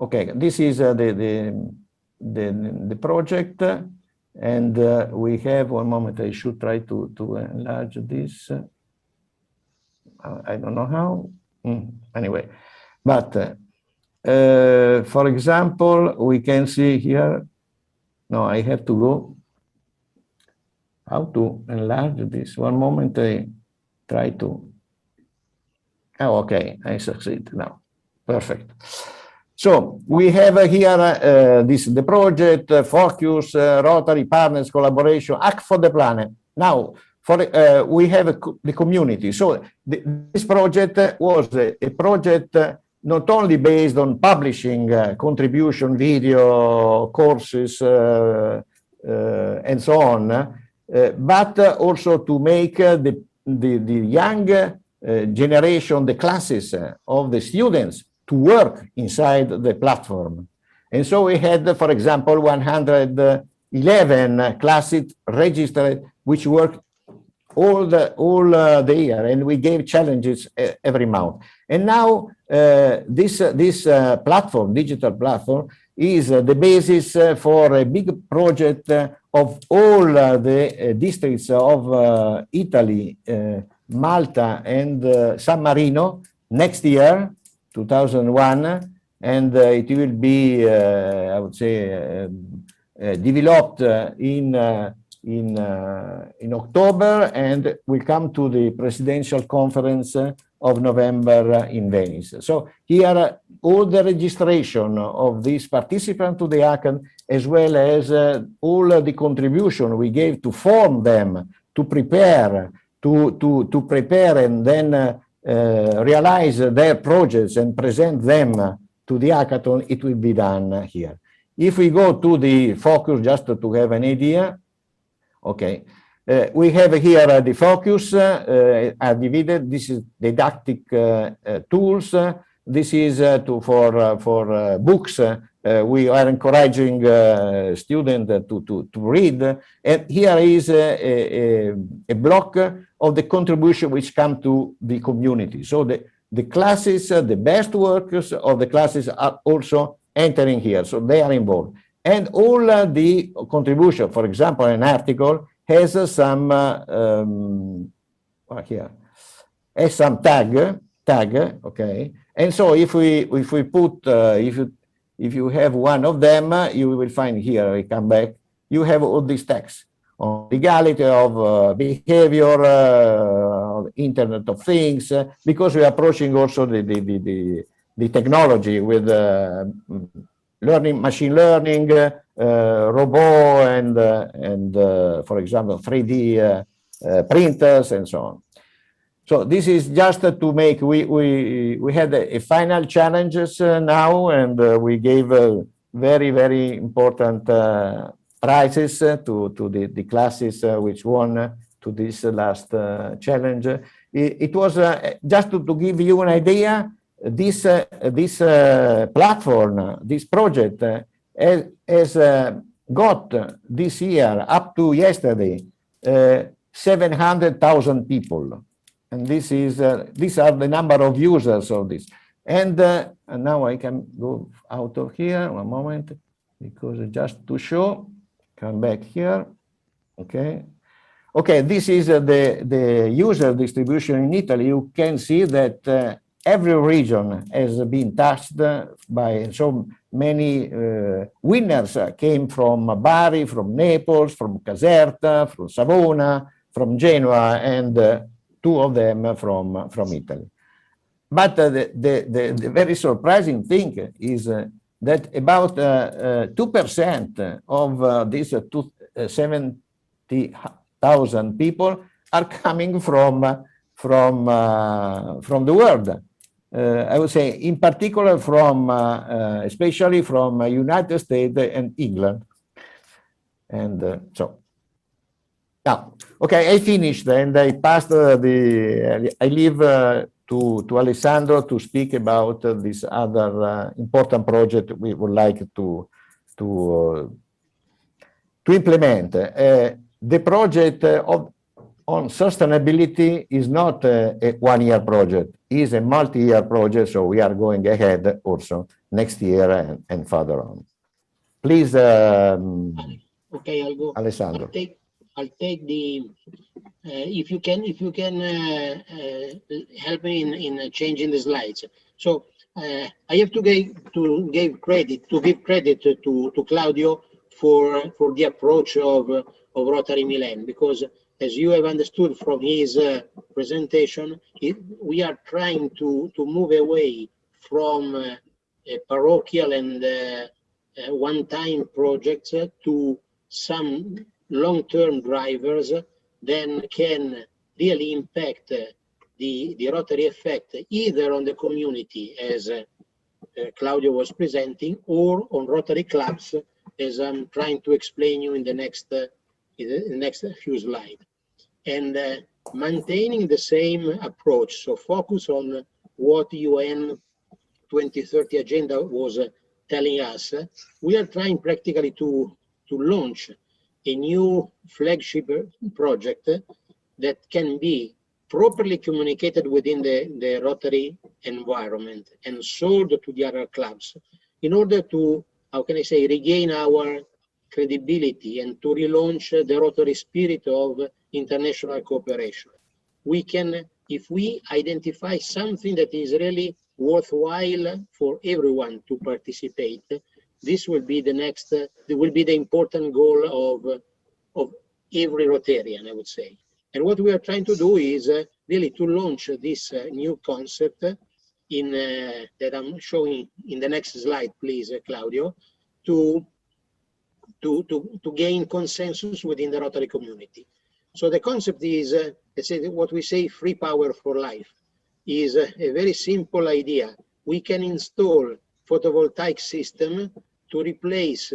S13: Okay, this is the project, and we have one moment. I should try to enlarge this. I don't know how. Anyway, but for example, we can see here. No, I have to go. How to enlarge this? One moment. I try to. Oh, okay. I succeed now. Perfect. So we have here the project, focus, Rotary, partners, collaboration, act for the planet. Now, we have the community. So this project was a project not only based on publishing contribution, video, courses, and so on, but also to make the young generation, the classes of the students, to work inside the platform. And so we had, for example, 111 classes registered, which worked all the year, and we gave challenges every month. And now this platform, digital platform, is the basis for a big project of all the districts of Italy, Malta, and San Marino next year, 2001, and it will be, I would say, developed in October, and will come to the presidential conference of November in Venice. So here, all the registration of these participants to the hackathon, as well as all the contribution we gave to form them, to prepare, to prepare and then realize their projects and present them to the hackathon, it will be done here. If we go to the focus, just to have an idea, okay, we have here the focus are divided. This is didactic tools. This is for books. We are encouraging students to read. And here is a block of the contribution which come to the community. So the classes, the best workers of the classes are also entering here. So they are involved. And all the contribution, for example, an article has some here has some tag, okay. And so if we put if you have one of them, you will find here. We come back. You have all these texts on legality of behavior, Internet of Things, because we are approaching also the technology with learning, machine learning, robot, and for example 3D printers and so on. So this is just to make, we had a final challenges now, and we gave very important prizes to the classes which won to this last challenge. It was just to give you an idea. This platform, this project has got this year up to yesterday 700,000 people, and this is these are the number of users of this. And now I can go out of here one moment, because just to show, come back here, okay. Okay, this is the user distribution in Italy. You can see that every region has been touched by so many winners came from Bari, from Naples, from Caserta, from Savona, from Genoa, and two of them from Italy. But the very surprising thing is that about 2% of these 70,000 people are coming from the world. I would say, in particular from, especially from United States and England. And so, now, okay, I finished and I passed I leave to Alessandro to speak about this other important project we would like to implement. The project on sustainability is not a one-year project, is a multi-year project, so we are going ahead also next year and further on. Please,
S4: okay, I'll go.
S13: Alessandro.
S4: I'll take the. If you can help me in changing the slides. So I have to give credit to Claudio for the approach of Rotary Milan, because as you have understood from his presentation, we are trying to move away from parochial and one-time projects to some long-term drivers then can really impact the Rotary effect either on the community, as Claudio was presenting, or on Rotary clubs, as I'm trying to explain you in the next few slides. And maintaining the same approach, so focus on what UN 2030 agenda was telling us, we are trying practically to launch a new flagship project that can be properly communicated within the Rotary environment and sold to the other clubs in order to, how can I say, regain our credibility and to relaunch the Rotary spirit of international cooperation. We can, if we identify something that is really worthwhile for everyone to participate, this will be the next, will be the important goal of every Rotarian, I would say. And what we are trying to do is really to launch this new concept in that I'm showing in the next slide, please, Claudio, to gain consensus within the Rotary community. So the concept is, let's say, what we say, free power for life, is a very simple idea. We can install photovoltaic system to replace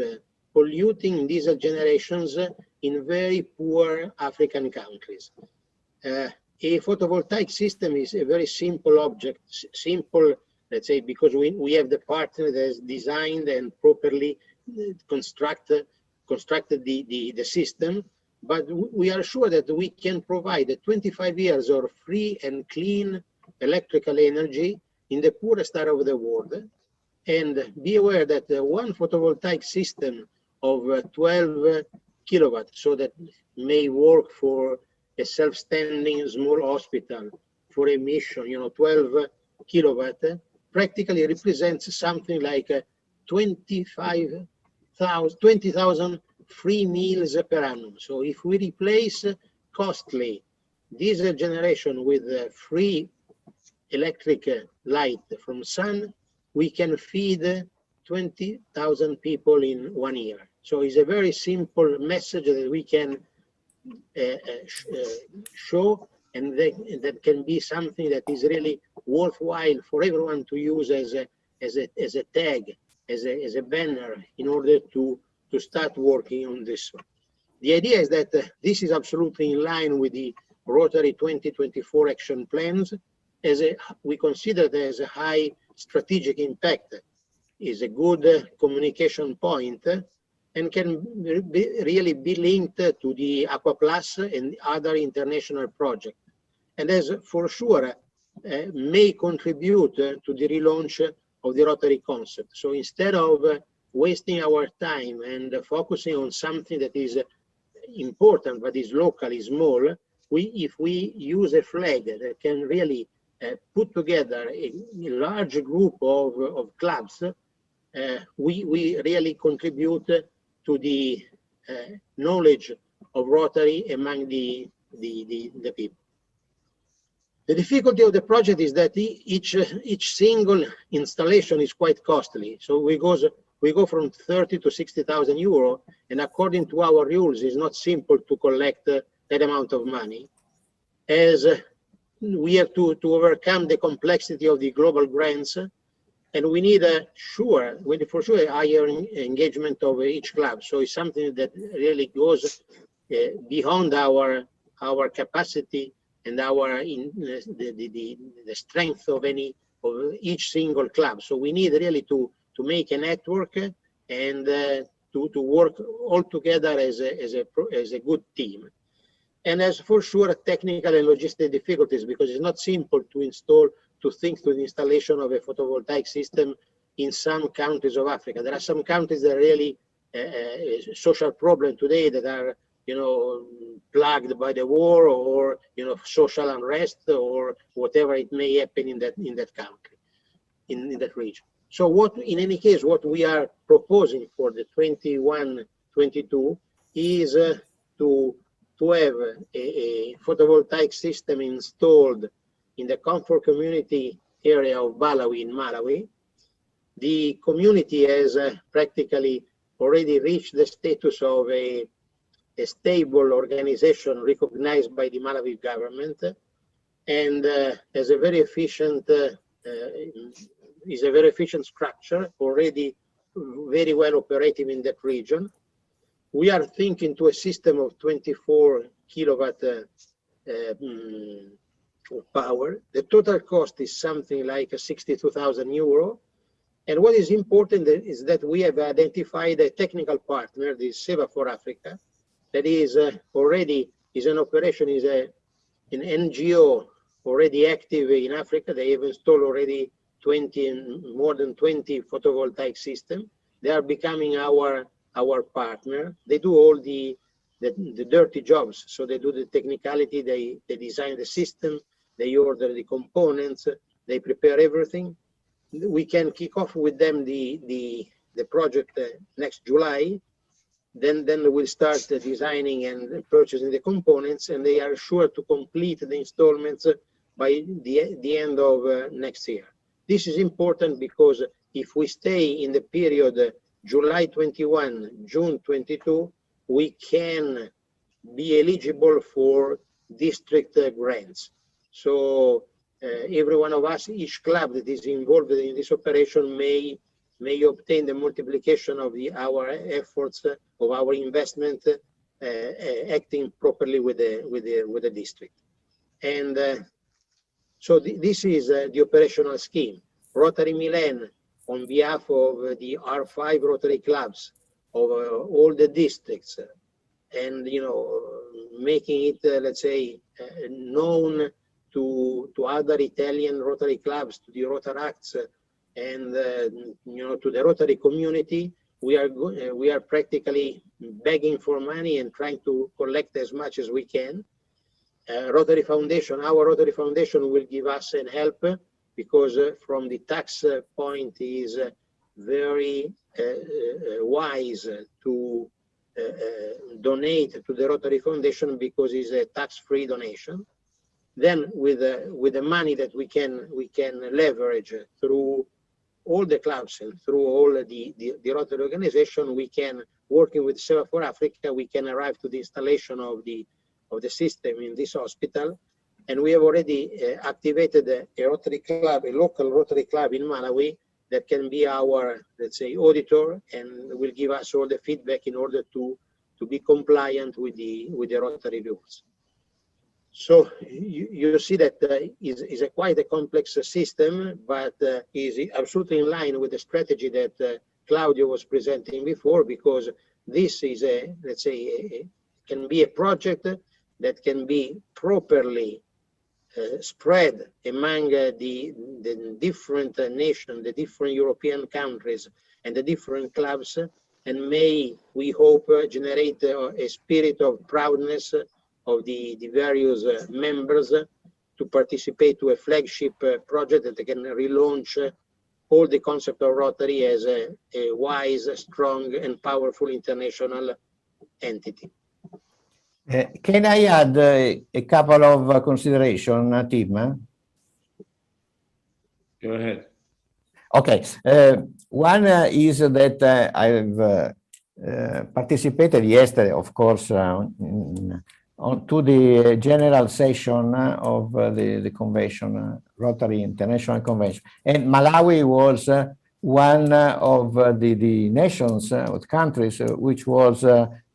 S4: polluting diesel generations in very poor African countries. A photovoltaic system is a very simple object, simple, let's say, because we have the partner that has designed and properly constructed the system, but we are sure that we can provide 25 years of free and clean electrical energy in the poorest area of the world. And be aware that one photovoltaic system of 12 kilowatts, so that may work for a self-standing small hospital for a mission, 12 kilowatt, practically represents something like 20,000 free meals per annum. So if we replace costly diesel generation with free electric light from sun, we can feed 20,000 people in 1 year. So it's a very simple message that we can show, and that can be something that is really worthwhile for everyone to use as a tag, as a banner, in order to start working on this one. The idea is that this is absolutely in line with the Rotary 2024 action plans, as we consider that as a high strategic impact, is a good communication point, and can really be linked to the Aqua Plus and other international projects. And as for sure may contribute to the relaunch of the Rotary concept. So instead of wasting our time and focusing on something that is important but is local, is small, if we use a flag that can really put together a large group of clubs, we really contribute to the knowledge of Rotary among the people. The difficulty of the project is that each single installation is quite costly. So we go from 30 to 60,000 euro, and according to our rules, it's not simple to collect that amount of money. As we have to overcome the complexity of the global grants, and we need for sure higher engagement of each club. So it's something that really goes beyond our capacity and the strength of each single club. So we need really to make a network and to work all together as a good team. And as for sure technical and logistic difficulties, because it's not simple to think through the installation of a photovoltaic system in some countries of Africa. There are some countries that are really social problem today that are, plagued by the war or, social unrest or whatever it may happen in that country, in that region. So in any case, what we are proposing for the 21-22 is to have a photovoltaic system installed in the comfort community area of Balawi in Malawi. The community has practically already reached the status of a stable organization recognized by the Malawi government, and has a very efficient structure, already very well operating in that region. We are thinking to a system of 24 kilowatt of power. The total cost is something like 62,000 euro. And what is important is that we have identified a technical partner, the SEVA for Africa, that is already an operation, is an NGO already active in Africa. They have installed already more than 20 photovoltaic systems. They are becoming our partner. They do all the dirty jobs. So they do the technicality, they design the system, they order the components, they prepare everything. We can kick off with them the project next July. Then we'll start designing and purchasing the components, and they are sure to complete the installments by the end of next year. This is important because if we stay in the period July 21, June 22, we can be eligible for district grants. So every one of us, each club that is involved in this operation may obtain the multiplication of our efforts, of our investment, acting properly with the district. And so this is the operational scheme. Rotary Milan, on behalf of the R5 Rotary clubs of all the districts, and making it, let's say, known to other Italian Rotary clubs, to the Rotaracts, and to the Rotary community, we are practically begging for money and trying to collect as much as we can. Rotary Foundation, our Rotary Foundation will give us an help, because from the tax point is very wise to donate to the Rotary Foundation, because it's a tax-free donation. Then with the money that we can leverage through all the clubs and through all the Rotary organization, we can, working with SEVA for Africa, we can arrive to the installation of the system in this hospital. And we have already activated a Rotary club, a local Rotary club in Malawi, that can be our, let's say, auditor, and will give us all the feedback in order to be compliant with the Rotary rules. So you see that is a quite a complex system, but is absolutely in line with the strategy that Claudio was presenting before, because this is let's say, can be a project that can be properly spread among the different nations, the different European countries, and the different clubs, and may, we hope, generate a spirit of proudness of the various members to participate to a flagship project that can relaunch all the concept of Rotary as a wise, strong, and powerful international entity.
S13: Can I add a couple of considerations, Tim?
S7: Go ahead.
S13: Okay. One is that I've participated yesterday, of course, on to the general session of the convention, Rotary International Convention. And Malawi was one of the nations, countries, which was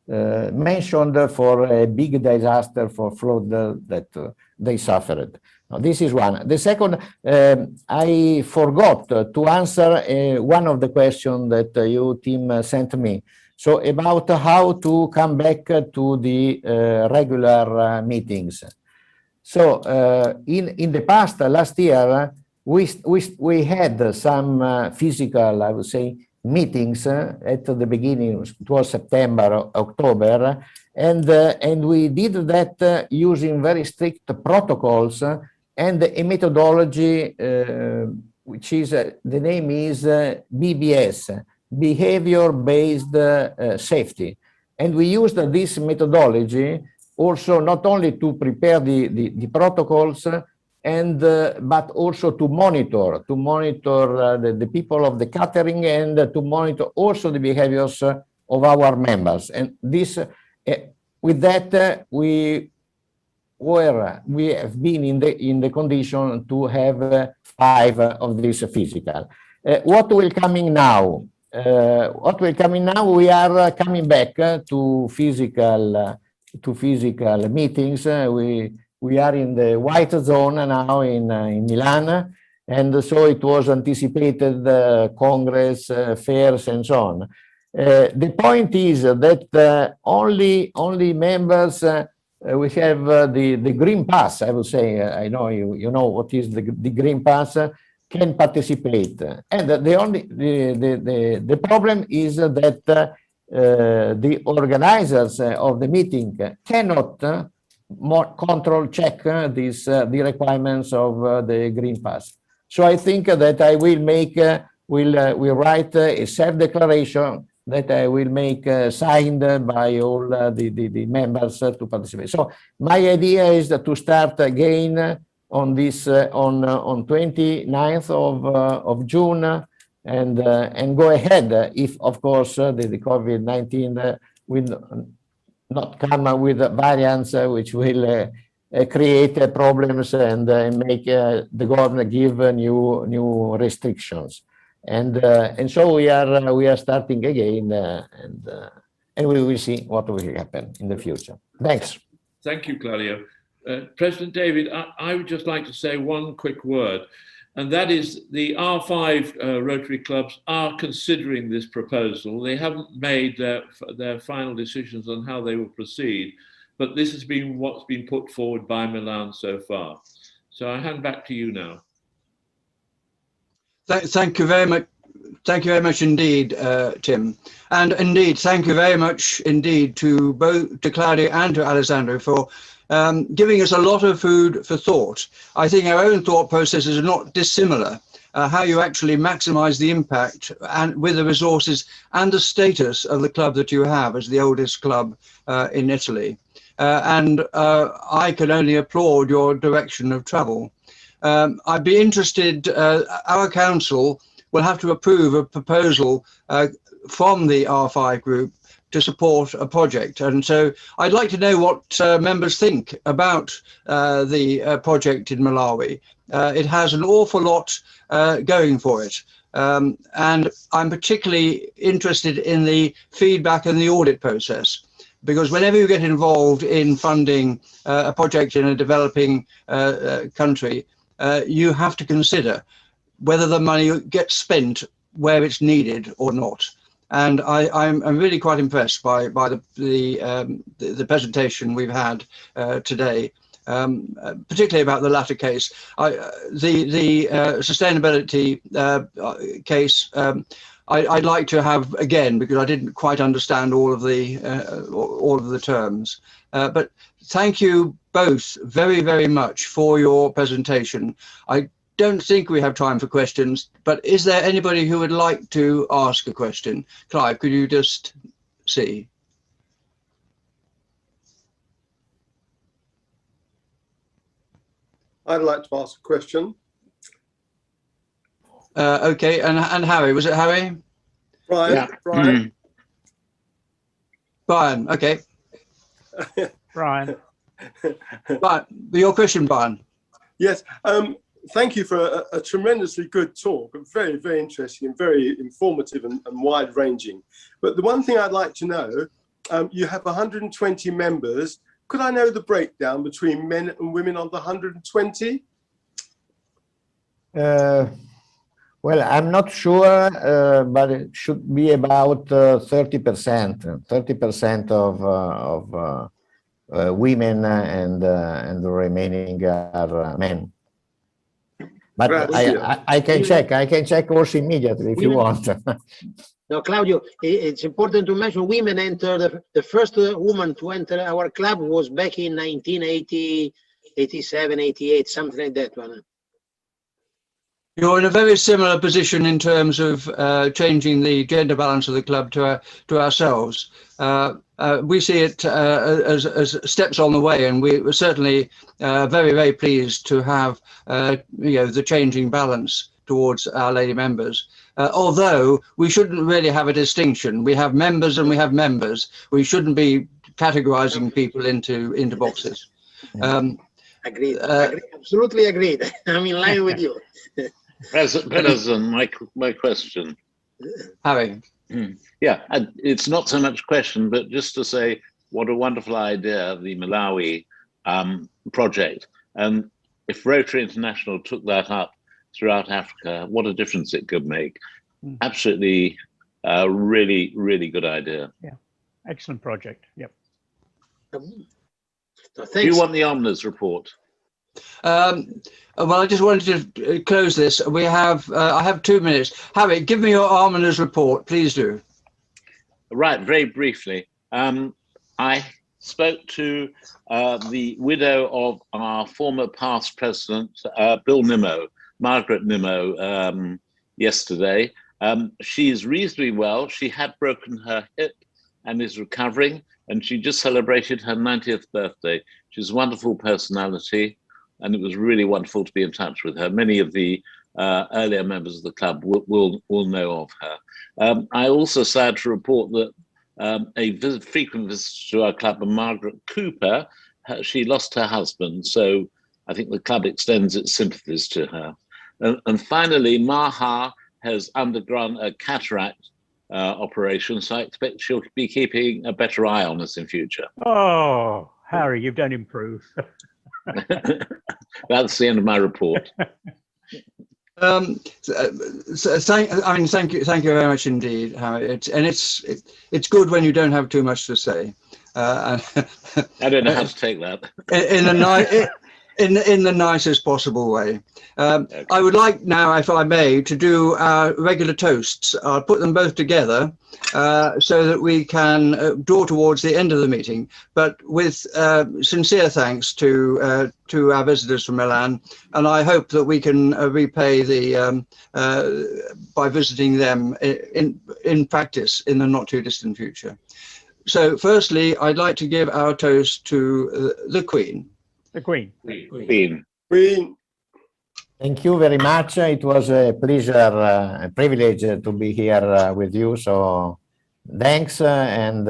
S13: mentioned for a big disaster for flood that they suffered. Now, this is one. The second, I forgot to answer one of the questions that your team sent me. So about how to come back to the regular meetings. So in the past, last year, we had some physical, I would say, meetings at the beginning. It was September, October, and we did that using very strict protocols and a methodology, which is the name is BBS. Behavior-based safety. And we used this methodology also not only to prepare the protocols and but also to monitor the people of the catering and to monitor also the behaviors of our members. And this with that we have been in the condition to have 5 of these physical. What will coming now? We are coming back to physical meetings. We are in the white zone now in Milan, and so it was anticipated Congress, fairs, and so on. The point is that only members we have the green pass. I would say I know you know what is the green pass. Can participate, and the problem is that the organizers of the meeting cannot check the requirements of the green pass. So I think that I will make will write a self-declaration that I will make signed by all the members to participate. So my idea is to start again on this on 29th of June and go ahead if of course the COVID-19 will not come with variants which will create problems and make the government give new restrictions, and so we are starting again and we will see what will happen in the future. Thanks.
S7: Thank you, Claudio. President David, I would just like to say one quick word, and that is the R5 Rotary clubs are considering this proposal. They haven't made their final decisions on how they will proceed, but this has been what's been put forward by Milan so far. So I hand back to you now.
S1: Thank you very much. Thank you very much indeed, Tim. And indeed, thank you very much indeed to both Claudio and to Alessandro for giving us a lot of food for thought. I think our own thought processes are not dissimilar. How you actually maximize the impact and with the resources and the status of the club that you have as the oldest club in Italy. And I can only applaud your direction of travel. I'd be interested, our council will have to approve a proposal from the R5 group to support a project. And so I'd like to know what members think about the project in Malawi. It has an awful lot going for it. And I'm particularly interested in the feedback and the audit process, because whenever you get involved in funding a project in a developing country, you have to consider whether the money gets spent where it's needed or not. And I'm really quite impressed by the presentation we've had today, particularly about the latter case. The sustainability case, I'd like to have again, because I didn't quite understand all of the terms. But thank you both very, very much for your presentation. I don't think we have time for questions, but is there anybody who would like to ask a question? Clive, could you just see?
S10: I'd like to ask a question.
S1: Okay, and Harry, was it Harry?
S10: Brian,
S1: yeah.
S10: Brian.
S1: Brian, okay.
S2: Brian.
S1: But your question, Brian.
S10: Yes. Thank you for a tremendously good talk. Very, very interesting and very informative and wide-ranging. But the one thing I'd like to know, you have 120 members. Could I know the breakdown between men and women on the 120?
S13: Well, I'm not sure, but it should be about 30%. 30% of women and the remaining are men. But I can check. I can check also immediately if you want.
S4: No, Claudio, it's important to mention women entered, the first woman to enter our club was back in 1980, 87, 88, something like that one.
S1: You're in a very similar position in terms of changing the gender balance of the club to ourselves. We see it as steps on the way, and we're certainly very, very pleased to have the changing balance towards our lady members. Although we shouldn't really have a distinction. We have members and we have members. We shouldn't be categorizing people into boxes.
S4: Agreed. Absolutely agreed. I'm in line with you.
S11: President, my question.
S1: Harry.
S11: Yeah, it's not so much a question, but just to say what a wonderful idea, the Malawi project. And if Rotary International took that up throughout Africa, what a difference it could make. Absolutely, really, really good idea.
S2: Yeah, excellent project. Yep.
S11: Do you want the Omna's report?
S1: Well, I just wanted to close this. We have, I have 2 minutes. Harry, give me your Almoner's report, please do.
S11: Right, very briefly. I spoke to the widow of our former past president, Bill Nimmo, Margaret Nimmo, yesterday. She's reasonably well. She had broken her hip and is recovering, and she just celebrated her 90th birthday. She's a wonderful personality, and it was really wonderful to be in touch with her. Many of the earlier members of the club will know of her. I also sad to report that a frequent visitor to our club, Margaret Cooper, she lost her husband, so I think the club extends its sympathies to her. And finally, Maha has undergone a cataract operation, so I expect she'll be keeping a better eye on us in future.
S2: Oh, Harry, you've done improve.
S11: That's the end of my report.
S1: Thank you very much indeed, Harry. It's good when you don't have too much to say.
S11: I don't know how to take that.
S1: In the nicest possible way. Okay. I would like now, if I may, to do our regular toasts. I'll put them both together so that we can draw towards the end of the meeting, but with sincere thanks to our visitors from Milan, and I hope that we can repay the by visiting them in practice in the not too distant future. So firstly, I'd like to give our toast to the Queen.
S2: The Queen.
S10: Queen.
S13: Thank you very much. It was a pleasure, a privilege to be here with you. So thanks, and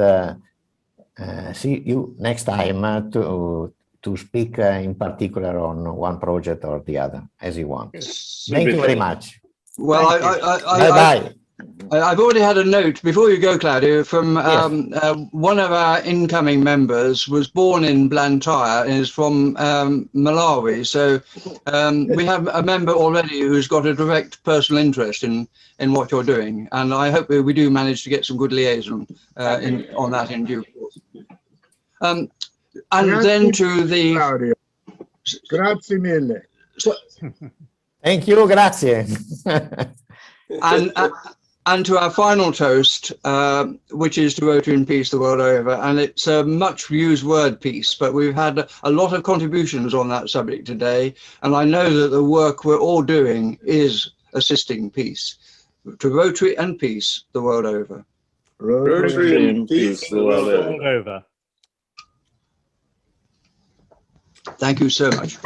S13: see you next time to speak in particular on one project or the other, as you want. Thank you very much.
S1: Well,
S13: bye-bye.
S1: I've already had a note before you go, Claudio, from one of our incoming members was born in Blantyre and is from Malawi. So we have a member already who's got a direct personal interest in what you're doing. And I hope we do manage to get some good liaison on that in due course. And grazie, then to the...
S9: Claudio. Grazie mille.
S1: So,
S13: thank you, grazie.
S1: And to our final toast, which is to Rotary and Peace the world over. And it's a much used word, peace, but we've had a lot of contributions on that subject today. And I know that the work we're all doing is assisting peace. To Rotary and Peace the world over.
S10: Rotary and Peace the world over.
S1: Thank you so much.